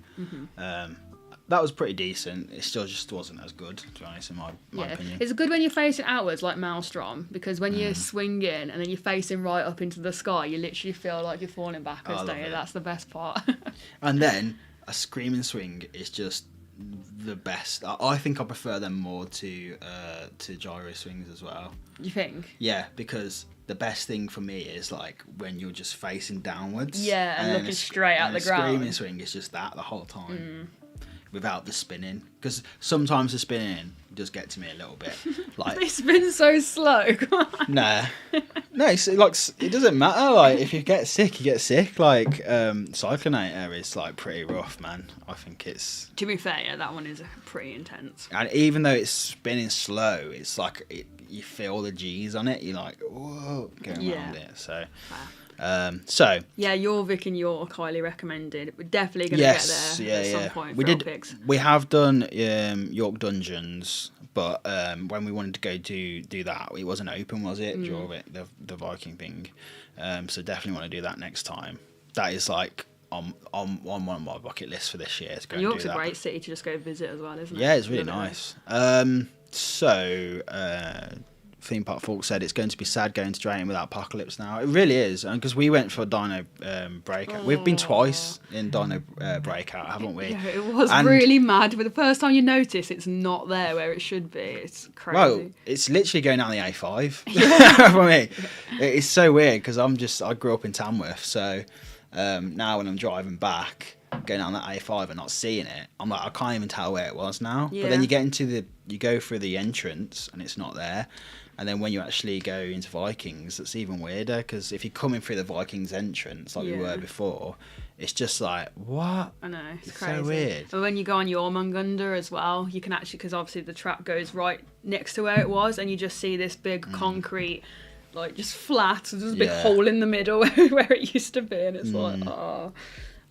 That was pretty decent. It still just wasn't as good, to be honest, in my opinion. It's good when you're facing outwards like Maelstrom, because when you're swinging and then you're facing right up into the sky, you literally feel like you're falling backwards, don't you? That's the best part. And then a screaming swing is just the best. I think I prefer them more to gyro swings as well. You think? Yeah, because the best thing for me is like when you're just facing downwards. Yeah, and looking straight at the ground. A screaming swing is just that the whole time. Without the spinning, because sometimes the spinning does get to me a little bit. Like they spin so slow. Come on. No, it's like it doesn't matter. Like if you get sick, you get sick. Like Cyclonator is like pretty rough, man. I think it's. To be fair, yeah, that one is pretty intense. And even though it's spinning slow, it's like you feel the G's on it. You're like whoa, going around it. So. So yeah, Jorvik and York highly recommended. We're definitely going to get there at some point. We have done York Dungeons, but when we wanted to go do that, it wasn't open, was it? Jorvik, the Viking thing. So definitely want to do that next time. That is like on one of my bucket lists for this year. To go York's and do a great city to just go visit as well, isn't it? Yeah, it's really nice. So Theme Park Folk said, it's going to be sad going to Drayton without Apocalypse now. It really is, and because we went for Dino Breakout. We've been twice in Dino Breakout, haven't we? Yeah, it was really mad. But the first time you notice it's not there where it should be. It's crazy. Well, it's literally going down the A5 for me. It's so weird because I grew up in Tamworth, so now when I'm driving back, going down that A5 and not seeing it, I'm like, I can't even tell where it was now. Yeah. But then you go through the entrance and it's not there. And then when you actually go into Vikings, it's even weirder because if you're coming through the Vikings entrance like we were before, it's just like, what? I know, it's crazy. So weird. But when you go on Jormungandr as well, you can actually, because obviously the track goes right next to where it was, and you just see this big concrete, like just flat, there's a big hole in the middle where it used to be, and it's like, oh,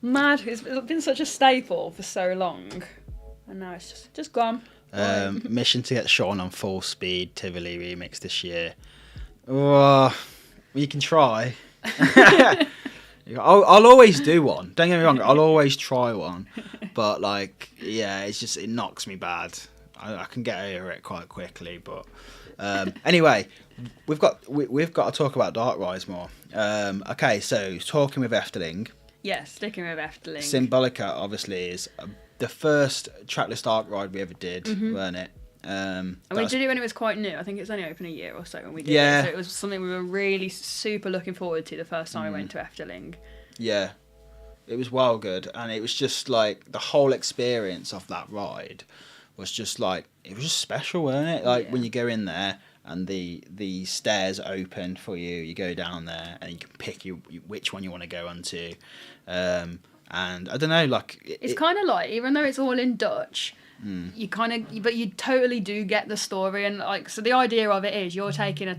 mad. It's been such a staple for so long, and now it's just gone. Mission to get Sean on Full Speed Tivoli remix this year. Oh, you can try. I'll always do one. Don't get me wrong. I'll always try one, but like, yeah, it knocks me bad. I can get over it quite quickly, but anyway, we've got to talk about Dark Rides more. Okay, so talking with Efteling. Yeah, sticking with Efteling. Symbolica obviously is the first trackless dark ride we ever did, weren't it? And we did it when it was quite new. I think it was only open a year or so when we did it. So it was something we were really super looking forward to the first time we went to Efteling. Yeah, it was well good, and it was just like the whole experience of that ride was just like, it was just special, weren't it? Like when you go in there and the stairs open for you, you go down there and you can pick which one you want to go onto. And I don't know, like it's kind of like, even though it's all in Dutch, but you totally do get the story, and like, so the idea of it is you're taking a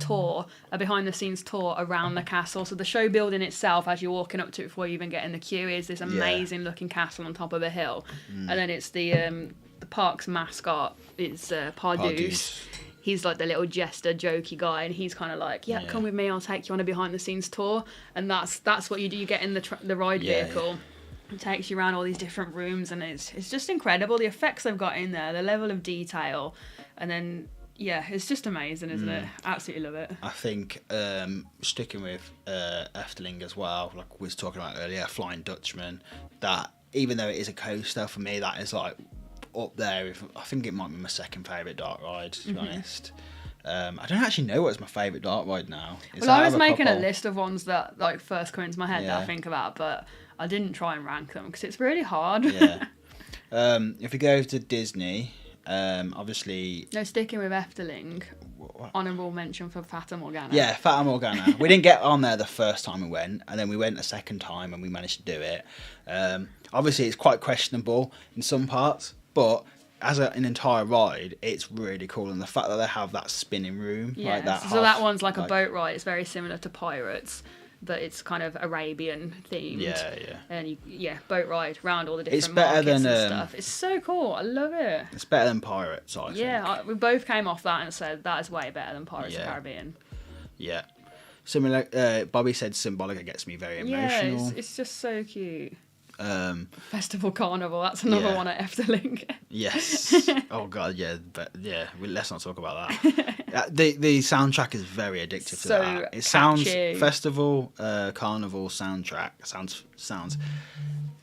behind the scenes tour around the castle. So the show building itself, as you're walking up to it before you even get in the queue, is this amazing looking castle on top of a hill, and then it's the park's mascot is Pardoes. He's like the little jester, jokey guy, and he's kind of like, come with me, I'll take you on a behind the scenes tour, and that's what you do. You get in the ride vehicle. It takes you around all these different rooms, and it's just incredible, the effects they've got in there, the level of detail, and then it's just amazing, isn't it? Absolutely love it. I think sticking with Efteling as well, like we was talking about earlier, Flying Dutchman, that even though it is a coaster, for me that is like up there. I think it might be my second favourite dark ride, to be honest. I don't actually know what's my favourite dark ride now. I was making a list of ones that like first come into my head that I think about, but I didn't try and rank them because it's really hard. If we go to Disney, obviously... No, sticking with Efteling, honourable mention for Fata Morgana. Yeah, Fata Morgana. We didn't get on there the first time we went, and then we went a second time and we managed to do it. Obviously, it's quite questionable in some parts, but as an entire ride, it's really cool. And the fact that they have that spinning room, like that. So that one's like a boat ride. It's very similar to Pirates, but it's kind of Arabian themed. Yeah. And boat ride around all the different markets and stuff. It's so cool. I love it. It's better than Pirates, I think. Yeah, we both came off that and said that is way better than Pirates of the Caribbean. Yeah. Similar. Bobby said Symbolica gets me very emotional. Yeah, it's just so cute. Festival Carnival, that's another one at Efteling. Yes. Oh god, yeah, but let's not talk about that. The soundtrack is very addictive to that. It sounds Festival Carnival soundtrack sounds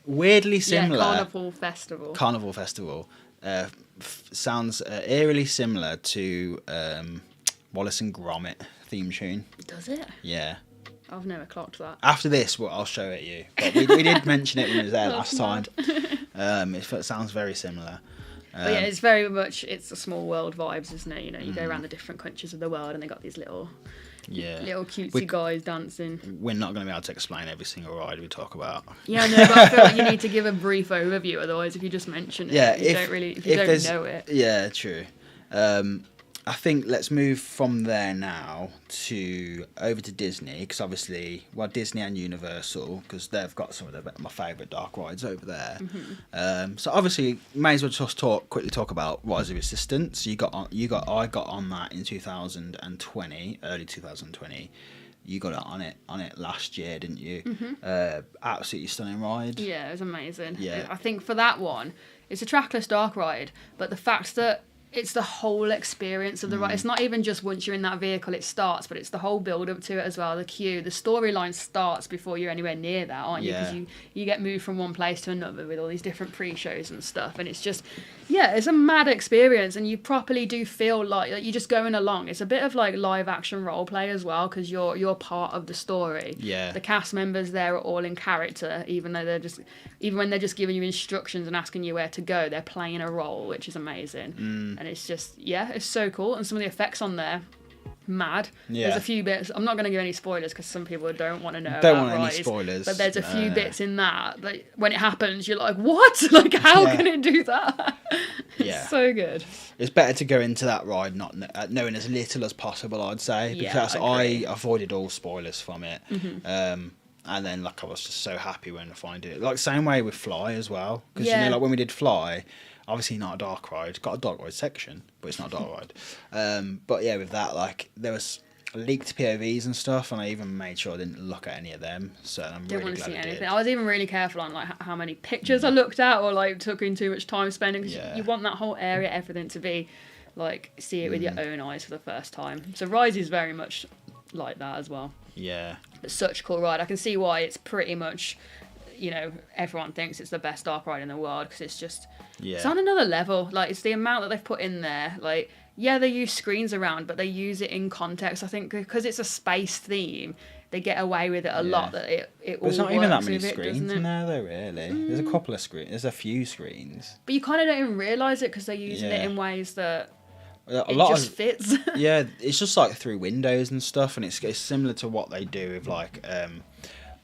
weirdly similar. Carnival Festival. Sounds eerily similar to Wallace and Gromit theme tune. Does it? Yeah. I've never clocked that. After this, I'll show it you. But we did mention it when we was there last time. It sounds very similar. But it's very much, it's a small world vibes, isn't it? You know, you go around the different countries of the world and they got these little cutesy guys dancing. We're not going to be able to explain every single ride we talk about. Yeah, no, but I feel like you need to give a brief overview, otherwise if you just mention it, you don't know it. Yeah, true. I think let's move from there now over to Disney, because obviously, Disney and Universal, because they've got some of my favourite dark rides over there. So obviously, may as well just quickly talk about Rise of Resistance. I got on that in 2020, early 2020. You got on it last year, didn't you? Absolutely stunning ride. Yeah, it was amazing. Yeah. I think for that one, it's a trackless dark ride, but the fact that it's the whole experience of the ride. It's not even just once you're in that vehicle it starts, but it's the whole build up to it as well. The queue, the storyline starts before you're anywhere near that, aren't you? Because you get moved from one place to another with all these different pre-shows and stuff, and it's just it's a mad experience, and you properly do feel like you're just going along. It's a bit of like live action role play as well, because you're part of the story. The cast members there are all in character, even when they're just giving you instructions and asking you where to go, they're playing a role, which is amazing. And it's just it's so cool. And some of the effects on there, mad. There's a few bits, I'm not going to give any spoilers because some people don't want to know any spoilers, but there's a few bits in that when it happens you're like, what? Like, how can it do that? It's so good. It's better to go into that ride not knowing as little as possible, I'd say, because I avoided all spoilers from it. And then like I was just so happy when I find it, like same way with Fly as well, because you know, like when we did Fly, obviously not a dark ride. It's got a dark ride section, but it's not a dark ride. But yeah, with that, like there was leaked POVs and stuff, and I even made sure I didn't look at any of them. So I'm really glad I did. Anything. I was even really careful on like how many pictures I looked at, or like took in too much time spending, because you want that whole area, everything to be like see it with your own eyes for the first time. So Rise is very much like that as well. Yeah. But such a cool ride. I can see why it's pretty much, you know, everyone thinks it's the best dark ride in the world, because it's just it's on another level. Like, it's the amount that they've put in there. Like, they use screens around, but they use it in context. I think because it's a space theme, they get away with it a lot. That it all There's not even that many it, screens in there, though. Really, there's a couple of screens. There's a few screens, but you kind of don't even realise it because they're using it in ways that fits. It's just like through windows and stuff, and it's similar to what they do with like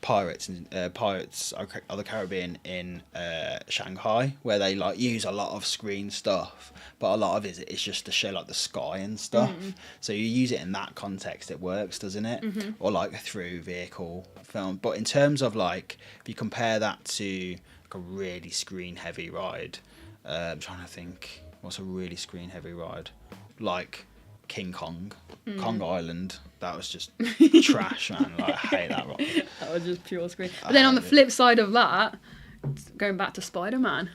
Pirates of the Caribbean in Shanghai, where they like use a lot of screen stuff, but a lot of it is just to show like the sky and stuff. So you use it in that context, it works, doesn't it? Or like through vehicle film. But in terms of like, if you compare that to like a really screen heavy ride, I'm trying to think, what's a really screen heavy ride? Like King Kong, Kong Island. That was just trash, man. Like, I hate that ride. That was just pure screen. But then on the flip side of that, going back to Spider-Man.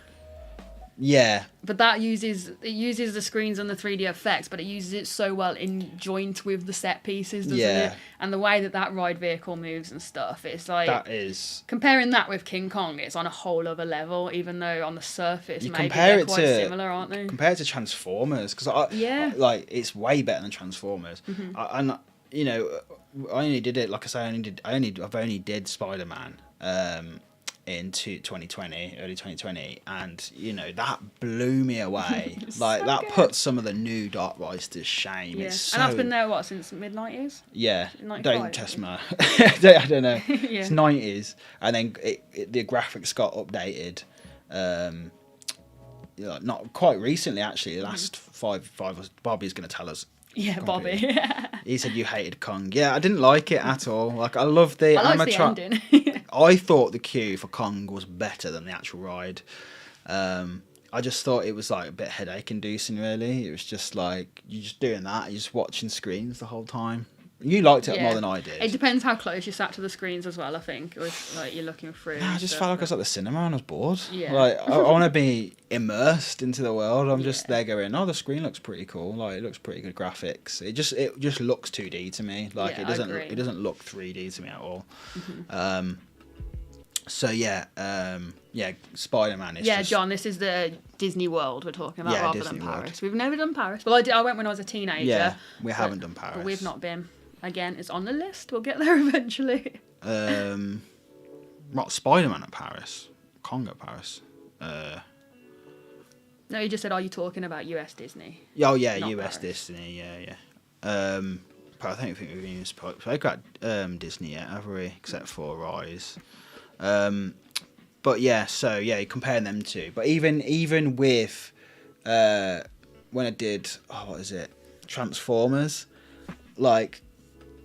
Yeah. But that uses the screens and the 3D effects, but it uses it so well in joint with the set pieces, doesn't it? And the way that ride vehicle moves and stuff, it's like, that is, comparing that with King Kong, it's on a whole other level, even though on the surface maybe they're quite similar, aren't they? Compare it to Transformers, because like it's way better than Transformers. And you know, I only did it, like I say, I've only did Spider-Man in 2020, early 2020, and you know, that blew me away. Like so that good. Put some of the new dark rides to shame. Yeah. It's and that's been there since mid-90s. Yeah, don't test me. I don't know. It's 90s, and then the graphics got updated. Not quite recently, actually. The last five. Bobby's going to tell us. Yeah, Bobby. He said you hated Kong. Yeah, I didn't like it at all. Like, I love the animatronic. I thought the queue for Kong was better than the actual ride. I just thought it was like a bit headache inducing, really. It was just like, you're just doing that, you're just watching screens the whole time. You liked it more than I did. It depends how close you sat to the screens as well, I think. It was like you're looking through. I just felt like I was at the cinema and I was bored. Yeah. Like, I want to be immersed into the world. I'm just there going, oh, the screen looks pretty cool. Like, it looks pretty good graphics. It just looks 2D to me. Like, it doesn't look 3D to me at all. So Spider-Man is just... John, this is the Disney World we're talking about rather Disney than Paris. We've never done Paris. Well, I went when I was a teenager. Yeah, we haven't done Paris. But we've not been. Again, it's on the list. We'll get there eventually. What, Spider-Man at Paris? Kong at Paris? No, you just said, are you talking about US Disney? Oh, yeah, not US Paris. Disney, yeah. But I don't think we've even spoke about Disney yet, have we? Except for Rise. But yeah, so yeah, comparing them two. But even with when I did Transformers, like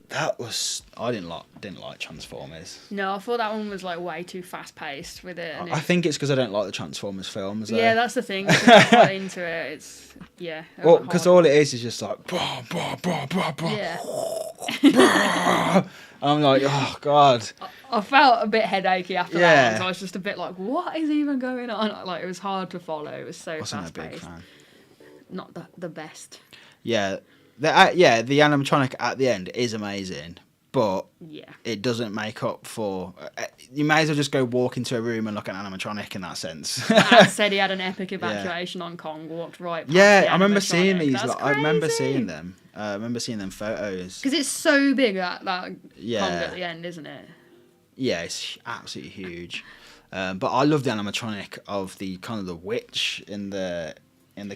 that was, I didn't like Transformers. No, I thought that one was like way too fast paced with it. I think it's because I don't like the Transformers films. Though. Yeah, that's the thing. Quite into it. It's Well, because all it is just like bah, bah, bah, bah, bah. Yeah. I'm like, oh god. I felt a bit headachy after that one, so I was just a bit like, what is even going on? Like, it was hard to follow. It was so fast paced. not the best. Yeah, the animatronic at the end is amazing, but it doesn't make up for. You may as well just go walk into a room and look at an animatronic in that sense. Dad said he had an epic evacuation on Kong. Walked right past I the remember seeing these. That's I remember seeing them. I remember seeing them photos. Because it's so big that Kong at the end, isn't it? Yeah, it's absolutely huge. But I love the animatronic of the kind of the witch in the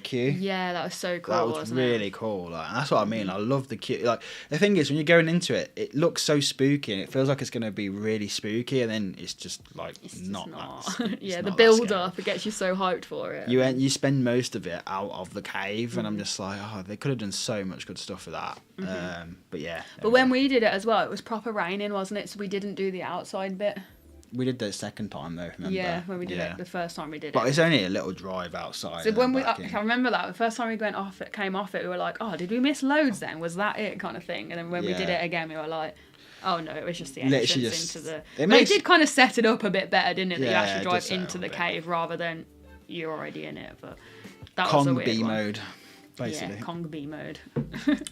queue. Yeah, that was so cool. That was really cool. Like, and that's what I mean. I love the queue. Like, the thing is, when you're going into it, it looks so spooky and it feels like it's going to be really spooky, and then it's just like not. Yeah, the build up, it gets you so hyped for it. You spend most of it out of the cave, and I'm just like, oh, they could have done so much good stuff with that. But yeah. But when we did it as well, it was proper raining, wasn't it? So we didn't do the outside bit. We did the second time though, remember? Yeah, when we did it, the first time we did it. But it's only a little drive outside. So when I remember that, the first time we came off it, we were like, oh, did we miss loads then? Was that it kind of thing? And then when we did it again, we were like, oh no, it was just the entrance into the... It did kind of set it up a bit better, didn't it? That you actually drive into the cave rather than you're already in it. But that was a weird B one. Mode. Basically. Yeah, Kong B mode.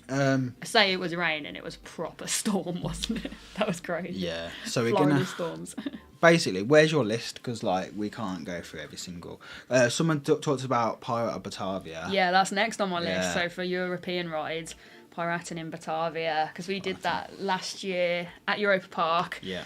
I say it was raining, it was proper storm, wasn't it? That was crazy. Yeah. So we're Florida storms. Basically, where's your list? Because like we can't go through every single. Someone talked about Pirate of Batavia. Yeah, that's next on my list. So for European rides, pirating in Batavia, because we did that last year at Europa Park. Yeah.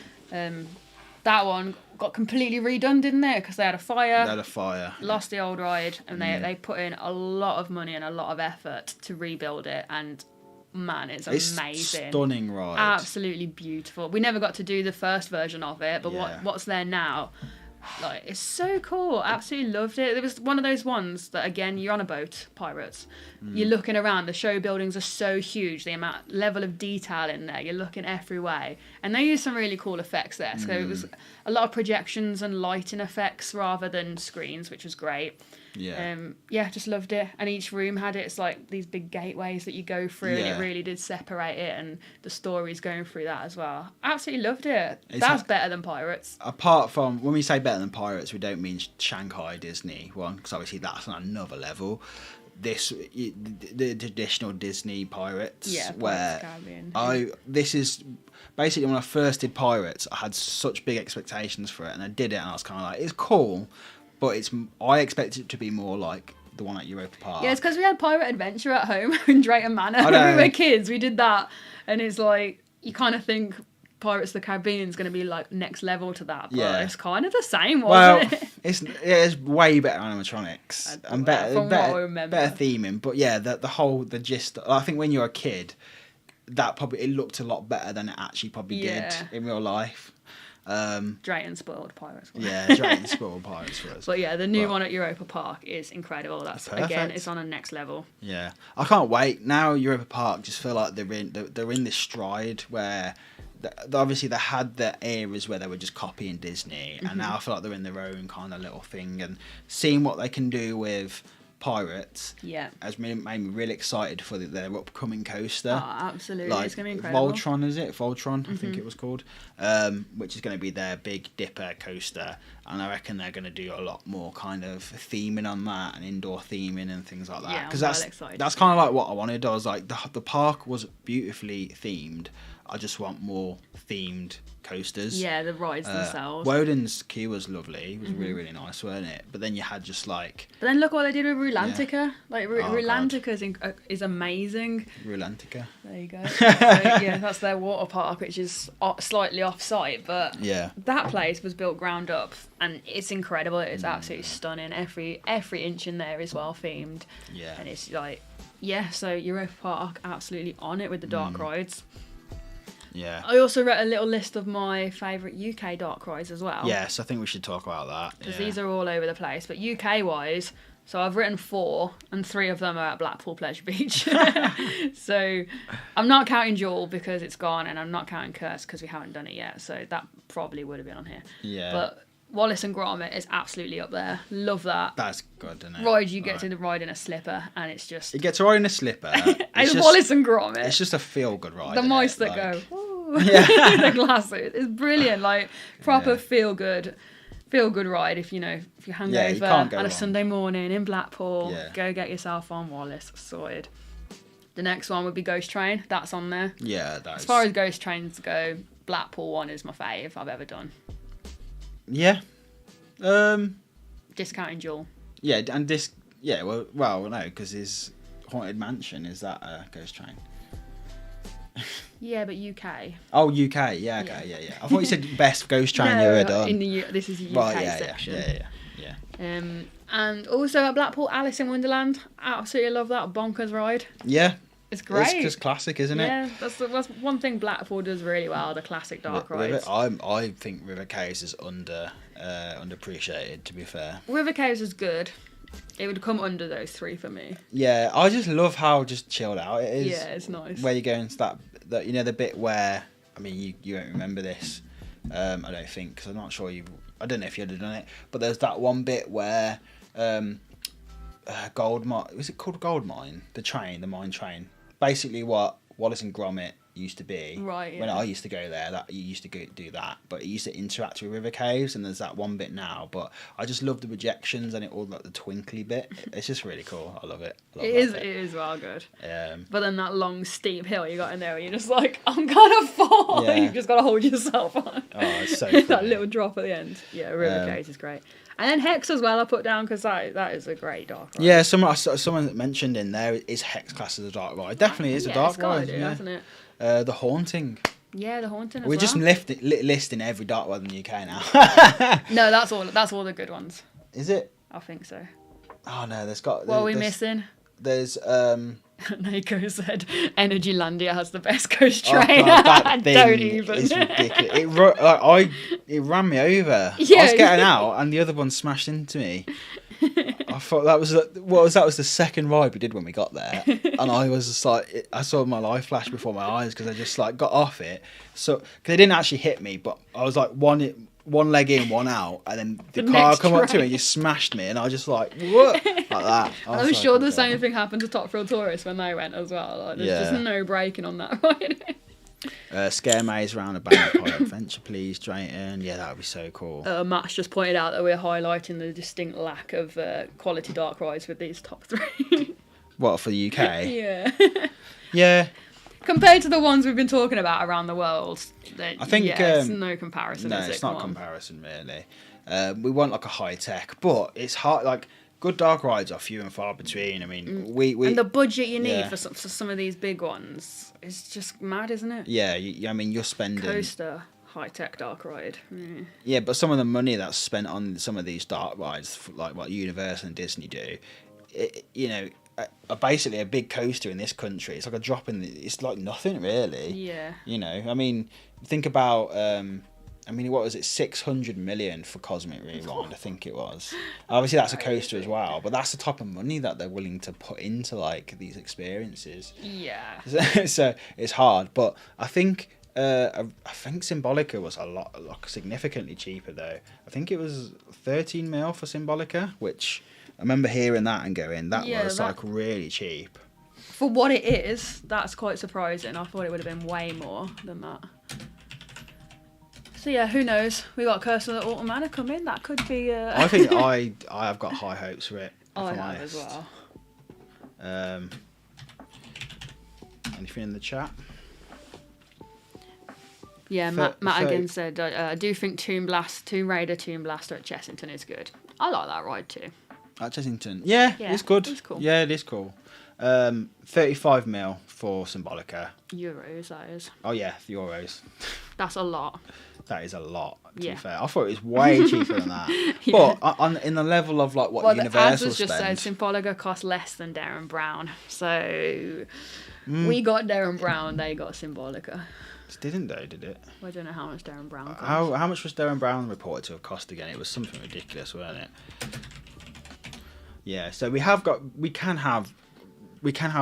That one got completely redone, didn't they? Because they had a fire. Lost the old ride, and they put in a lot of money and a lot of effort to rebuild it. And man, it's amazing. Stunning ride. Absolutely beautiful. We never got to do the first version of it, but what's there now? Like, it's so cool. Absolutely loved it. It was one of those ones that, again, you're on a boat, pirates. You're looking around. The show buildings are so huge. The level of detail in there. You're looking every way. And they used some really cool effects there. So it was a lot of projections and lighting effects rather than screens, which was great. Yeah. Just loved it. And each room had it's like these big gateways that you go through, and it really did separate it, and the stories going through that as well. Absolutely loved it. That's better than Pirates. Apart from, when we say better than Pirates, we don't mean Shanghai Disney one, because obviously that's on another level. The traditional Disney Pirates, where this is basically when I first did Pirates, I had such big expectations for it, and I did it, and I was kind of like, it's cool. But I expect it to be more like the one at Europa Park. Yeah, it's because we had Pirate Adventure at home in Drayton Manor. When we were kids, we did that. And it's like, you kind of think Pirates of the Caribbean is going to be like next level to that. But it's kind of the same, wasn't it? It's way better animatronics. And better theming. But yeah, the gist. I think when you're a kid, it looked a lot better than it actually probably did in real life. Drayton spoiled Pirates. Drayton spoiled Pirates for us. But yeah, the new one at Europa Park is incrable. That's perfect. Again, it's on a next level. Yeah, I can't wait. Now Europa Park just feel like they're in this stride where obviously they had their eras where they were just copying Disney, and now I feel like they're in their own kind of little thing, and seeing what they can do with Pirates has made me really excited for their upcoming coaster. Oh, absolutely. It's going to be incredible. Voltron, is it? Voltron, I think it was called. Which is going to be their Big Dipper coaster. And I reckon they're going to do a lot more kind of theming on that, and indoor theming and things like that. Yeah, I'm well excited. That's kind of like what I wanted. I was like, the park was beautifully themed. I just want more themed coasters. Yeah, the rides themselves. Woden's queue was lovely. It was really, really nice, wasn't it? But then you had just like... But then look what they did with Rulantica. Yeah. Like, Rulantica is amazing. Rulantica. There you go. So, that's their water park, which is slightly off-site. But that place was built ground up, and it's incredible. It's absolutely stunning. Every inch in there is well-themed. Yeah. And it's like... Yeah, so Europa Park, absolutely on it with the dark rides. Yeah. I also wrote a little list of my favourite UK dark rides as well. Yes, I think we should talk about that. Because these are all over the place. But UK-wise, so I've written 4, and 3 of them are at Blackpool Pleasure Beach. So I'm not counting Jewel because it's gone, and I'm not counting Curse because we haven't done it yet. So that probably would have been on here. Yeah. But Wallace and Gromit is absolutely up there. Love that. That's good, isn't it? Ride, you get to ride in a slipper, and it's just... You get to ride in a slipper. It's Wallace and Gromit. It's just a feel-good ride. The mice that go... The glasses. It's brilliant, like proper feel good. feel good ride if you're hungover on a Sunday morning in Blackpool. Yeah. Go get yourself on Wallace, sorted. The next one would be Ghost Train. That's on there. Yeah, that's... As far as Ghost Trains go, Blackpool one is my fave I've ever done. Yeah. Discounting Jewel. Yeah, and this... Yeah, well, no, because his Haunted Mansion, is that a Ghost Train? Yeah, but UK. Oh, UK. Yeah, okay, yeah. I thought you said best Ghost Train you ever done. This is the UK section. Yeah. And also at Blackpool, Alice in Wonderland. Absolutely love that bonkers ride. Yeah. It's great. It's just classic, isn't it? Yeah, that's one thing Blackpool does really well, the classic dark rides. I think River Caves is underappreciated, to be fair. River Caves is good. It would come under those three for me. Yeah, I just love how just chilled out it is. Yeah, it's nice. Where you go into that the bit where, I mean, you won't remember this, I don't think, because I'm not sure I don't know if you'd have done it, but there's that one bit where Gold Mine, was it called Gold Mine? The mine train. Basically what Wallace and Gromit used to be. Right, yeah. When I used to go there, you used to do that, but it used to interact with River Caves, and there's that one bit now. But I just love the projections and all like the twinkly bit. It's just really cool. I love it. It is well good. But then that long steep hill you got in there, and you're just like, I'm gonna fall. Yeah. You've just got to hold yourself on. Oh, it's so funny. That little drop at the end. Yeah, River Caves is great. And then Hex as well I put down because that is a great dark ride. Yeah, someone mentioned in there is Hex class as a dark ride. Definitely is a dark ride. Yeah, hasn't it? The Haunting. Yeah, the Haunting as We're well. just listing every dark ride in the UK now. No, that's all the good ones. Is it? I think so. Oh no, What are we missing? There's Nako said Energylandia has the best ghost train. That thing Don't even. is ridiculous. It ran me over. Yeah. I was getting out and the other one smashed into me. I thought that was the second ride we did when we got there, and I was just like, I saw my life flash before my eyes because I just like got off it. So cause they didn't actually hit me, but I was like one leg in, one out, and then the car come up to me and just smashed me, and I just like what like that. I'm sure the same thing happened to Top Thrill Tourist when they went as well. Like, there's just no braking on that ride. Scare maze round a Vampire Adventure, please, Drayton. Yeah, that would be so cool. Matt's just pointed out that we're highlighting the distinct lack of quality dark rides with these top three. What, for the UK? Yeah. Yeah. Compared to the ones we've been talking about around the world, I think it's no comparison. No, it's not comparison really. We want like a high tech, but it's hard. Like good dark rides are few and far between. I mean, we and the budget you need for some of these big ones is just mad, isn't it? Yeah, I mean you're spending coaster high tech dark ride. Yeah, but some of the money that's spent on some of these dark rides, like what Universal and Disney do, basically a big coaster in this country. It's like a drop in. It's like nothing really. Yeah. I mean, think about. What was it? 600 million for Cosmic Rewind, I think it was. Obviously, that's a coaster as well, but that's the type of money that they're willing to put into like these experiences. Yeah. So it's hard, but I think Symbolica was significantly cheaper though. I think it was 13 mil for Symbolica, which I remember hearing that and going, that was like really cheap. For what it is, that's quite surprising. I thought it would have been way more than that. So yeah, who knows? We got Curse of the Alton Manor coming. That could be. I think I have got high hopes for it. I have as well. Anything in the chat? Yeah, Matt again said, I do think Tomb Raider Tomb Blaster at Chessington is good. I like that ride too. At Chessington? Yeah, it's good. It's cool. Yeah, it is cool. 35 mil for Symbolica. Euros, that is. Oh yeah, euros. That's a lot. That is a lot, to be fair. I thought it was way cheaper than that. But in the level of like what Universal just said, Symbolica cost less than Darren Brown. So we got Darren Brown, they got Symbolica. Didn't they, did it? I don't know how much Darren Brown cost. How much was Darren Brown reported to have cost again? It was something ridiculous, wasn't it? Yeah, so we can have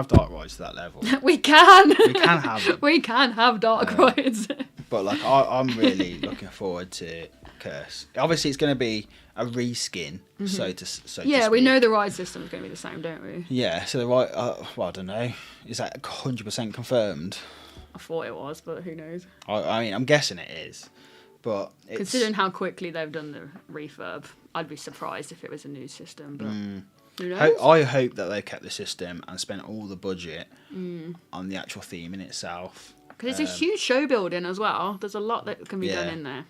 dark rides to that level. We can have them. We can have dark rides. But like I'm really looking forward to Curse. Obviously it's going to be a reskin, so to speak. We know the ride system is going to be the same, don't we? Yeah, so the ride, I don't know. Is that 100% confirmed? I thought it was, but who knows? I mean, I'm guessing it is. But considering how quickly they've done the refurb, I'd be surprised if it was a new system. But who knows? I hope that they kept the system and spent all the budget on the actual theme in itself. Because it's a huge show building as well. There's a lot that can be done in there.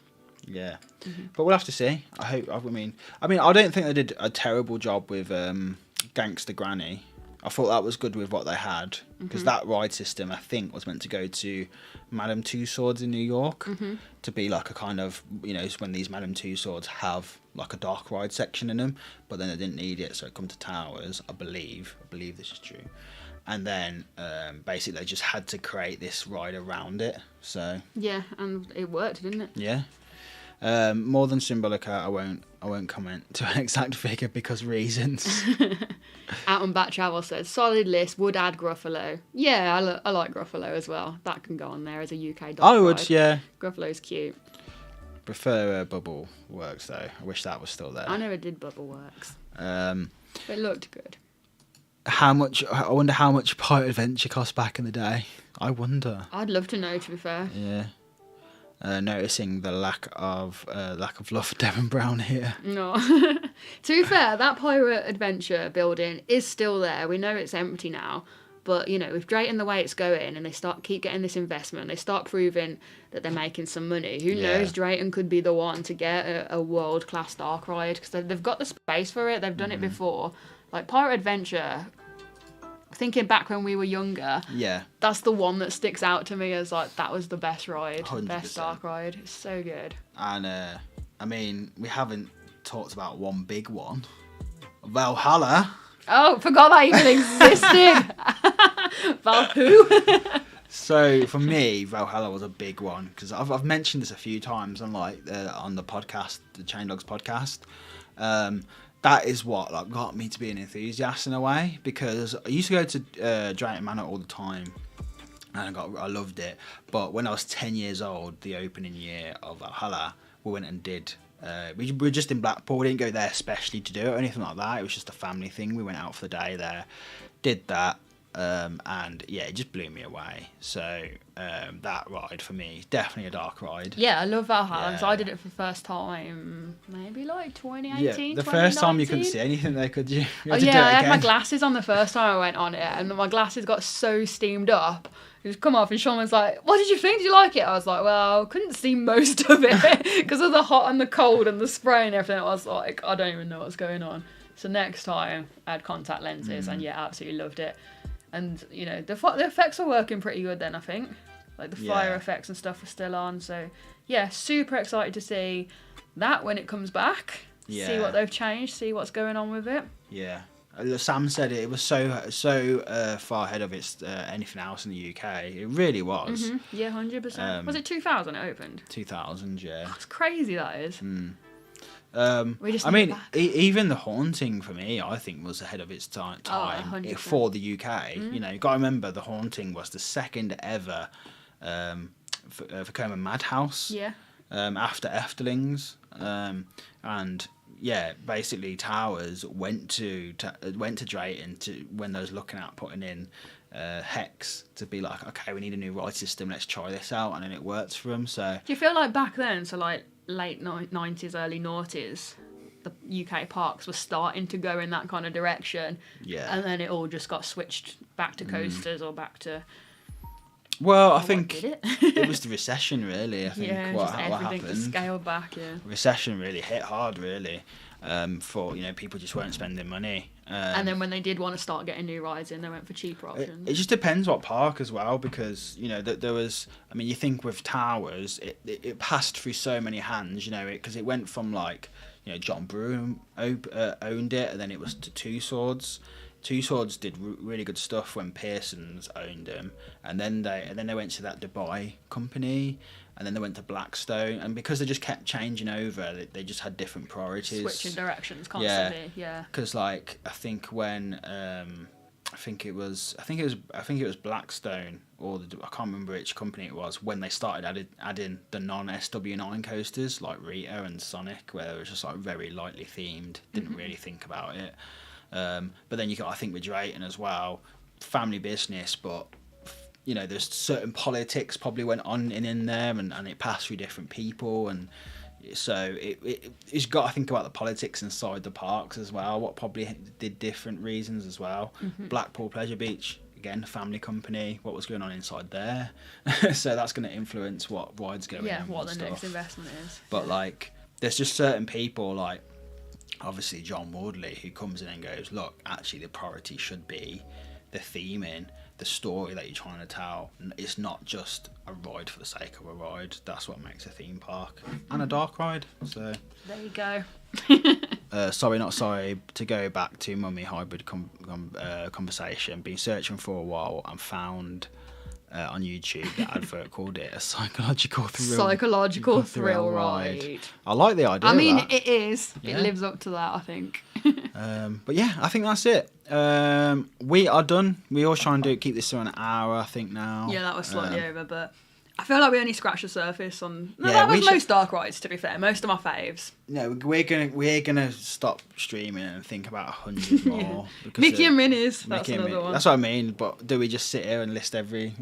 Yeah, but we'll have to see. I mean, I don't think they did a terrible job with Gangster Granny. I thought that was good with what they had, because that ride system, I think, was meant to go to Madame Tussauds in New York to be like a kind of, when these Madame Tussauds have like a dark ride section in them, but then they didn't need it, so it come to Towers, I believe this is true. And then basically they just had to create this ride around it. So yeah, and it worked, didn't it? Yeah. More than Symbolica, I won't comment to an exact figure because reasons. Alton Travel says solid list. Would add Gruffalo. Yeah, I like Gruffalo as well. That can go on there as a UK dog I would, ride. yeah. Gruffalo's cute. Prefer Bubble Works though. I wish that was still there. I never did Bubble Works. It looked good. I wonder how much Pirate Adventure cost back in the day. I wonder. I'd love to know, to be fair. Yeah. Noticing the lack of love for Devon Brown here. No. To be fair, that Pirate Adventure building is still there. We know it's empty now. But, with Drayton the way it's going and they keep getting this investment, they start proving that they're making some money. Who knows, Drayton could be the one to get a world-class dark ride, because they've got the space for it. They've done it before. Like, Pirate Adventure, thinking back when we were younger, that's the one that sticks out to me as, like, that was the best ride, 100%. Best dark ride. It's so good. And, we haven't talked about one big one. Valhalla. Oh, forgot that even existed. Val who? So for me, Valhalla was a big one because I've mentioned this a few times on on the podcast, the Chain Dogs podcast. That is what got me to be an enthusiast in a way, because I used to go to Alton Manor all the time, and I loved it. But when I was 10 years old, the opening year of Valhalla, we went and did. We were just in Blackpool. We didn't go there especially to do it or anything like that. It was just a family thing. We went out for the day there, did that, and it just blew me away. So that ride for me, definitely a dark ride. Yeah, I love Valhalla. Yeah. So I did it for the first time, maybe 2018. Yeah, the first time you couldn't see anything there, could you? I had my glasses on the first time I went on it, and my glasses got so steamed up. It just come off, and Sean was like, "What did you think? Did you like it?" I was like, "Well, I couldn't see most of it because of the hot and the cold and the spray and everything." I was like, "I don't even know what's going on." So next time, I had contact lenses, and absolutely loved it. And the effects are working pretty good then, I think. Like the fire effects and stuff are still on. So super excited to see that when it comes back. Yeah. See what they've changed. See what's going on with it. Yeah. Sam said it was so far ahead of its anything else in the UK. It really was. Mm-hmm. Yeah, 100%. Was it 2000 it opened? 2000, yeah. That's crazy, that is. Even The Haunting for me, I think, was ahead of its time for the UK. You got to remember, The Haunting was the second ever Vekoma Madhouse. Yeah. After Eftelings, and basically Towers went to Drayton when they was looking at putting in Hex to be like, okay, we need a new ride system, let's try this out, and then it worked for them. So do you feel like back then, so like late 90s, early noughties, the UK parks were starting to go in that kind of direction? Yeah. And then it all just got switched back to coasters or back to... Well, I think it was the recession, really. I think what everything happened. Scaled back, yeah. Recession really hit hard, really, for people just weren't spending money. And then when they did want to start getting new rides in, they went for cheaper options. It just depends what park as well, because there was. I mean, you think with Towers, it passed through so many hands, because it went from John Broome owned it, and then it was to Two Swords. Two Swords did really good stuff when Pearson's owned them, and then they went to that Dubai company, and then they went to Blackstone, and because they just kept changing over, they just had different priorities, switching directions constantly. Yeah. Because I think when I think it was Blackstone, or I can't remember which company it was, when they started adding the non-SW9 coasters like Rita and Sonic, where it was just very lightly themed, didn't really think about it. But then I think with Drayton as well, family business, but you know, there's certain politics probably went on in there, and it passed through different people, and so it's got to think about the politics inside the parks as well. What probably did different reasons as well. Blackpool Pleasure Beach, again, family company. What was going on inside there? So that's going to influence what rides go in. Yeah, what the next investment is. But like, there's just certain people, like obviously John Wardley, who comes in and goes, look, actually the priority should be the theming, the story that you're trying to tell. It's not just a ride for the sake of a ride. That's what makes a theme park and a dark ride. So there you go. Sorry, not sorry. To go back to Mummy Hybrid conversation, been searching for a while and found on YouTube the advert called it a psychological thrill ride. I like the idea. I mean, it is. Yeah. It lives up to that, I think. But yeah, I think that's it. We are done. We all try and keep this to an hour, I think now. Yeah, that was slightly over, but I feel like we only scratched the surface on. No, that was most dark rides. To be fair, most of my faves. No, we're gonna stop streaming and think about 100 more. Mickey and Minnie's. That's another one. That's what I mean. But do we just sit here and list every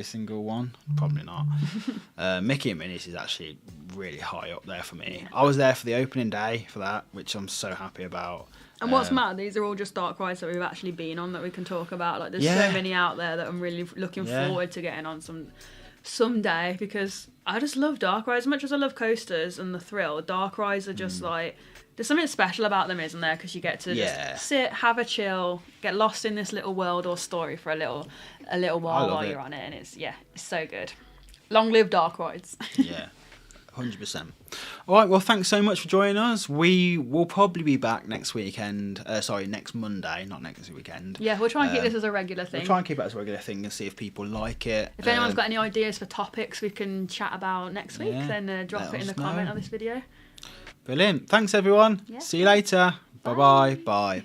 single one? Probably not. Mickey and Minnie's is actually really high up there for me. Yeah. I was there for the opening day for that, which I'm so happy about. And what's mad, these are all just dark rides that we've actually been on that we can talk about. Like, there's so many out there that I'm really looking forward to getting on someday, because I just love dark rides as much as I love coasters and the thrill. Dark rides are just like, there's something special about them, isn't there? Because you get to just sit, have a chill, get lost in this little world or story for a little while you're on it, and it's so good. Long live dark rides. Yeah. 100%. All right, well, thanks so much for joining us. We will probably be back next weekend. Next Monday, not next weekend. Yeah, we'll try and keep this as a regular thing. We'll try and keep it as a regular thing and see if people like it. If anyone's got any ideas for topics we can chat about next week, then drop it in the comment on this video. Brilliant. Thanks, everyone. Yeah. See you later. Bye-bye. Bye.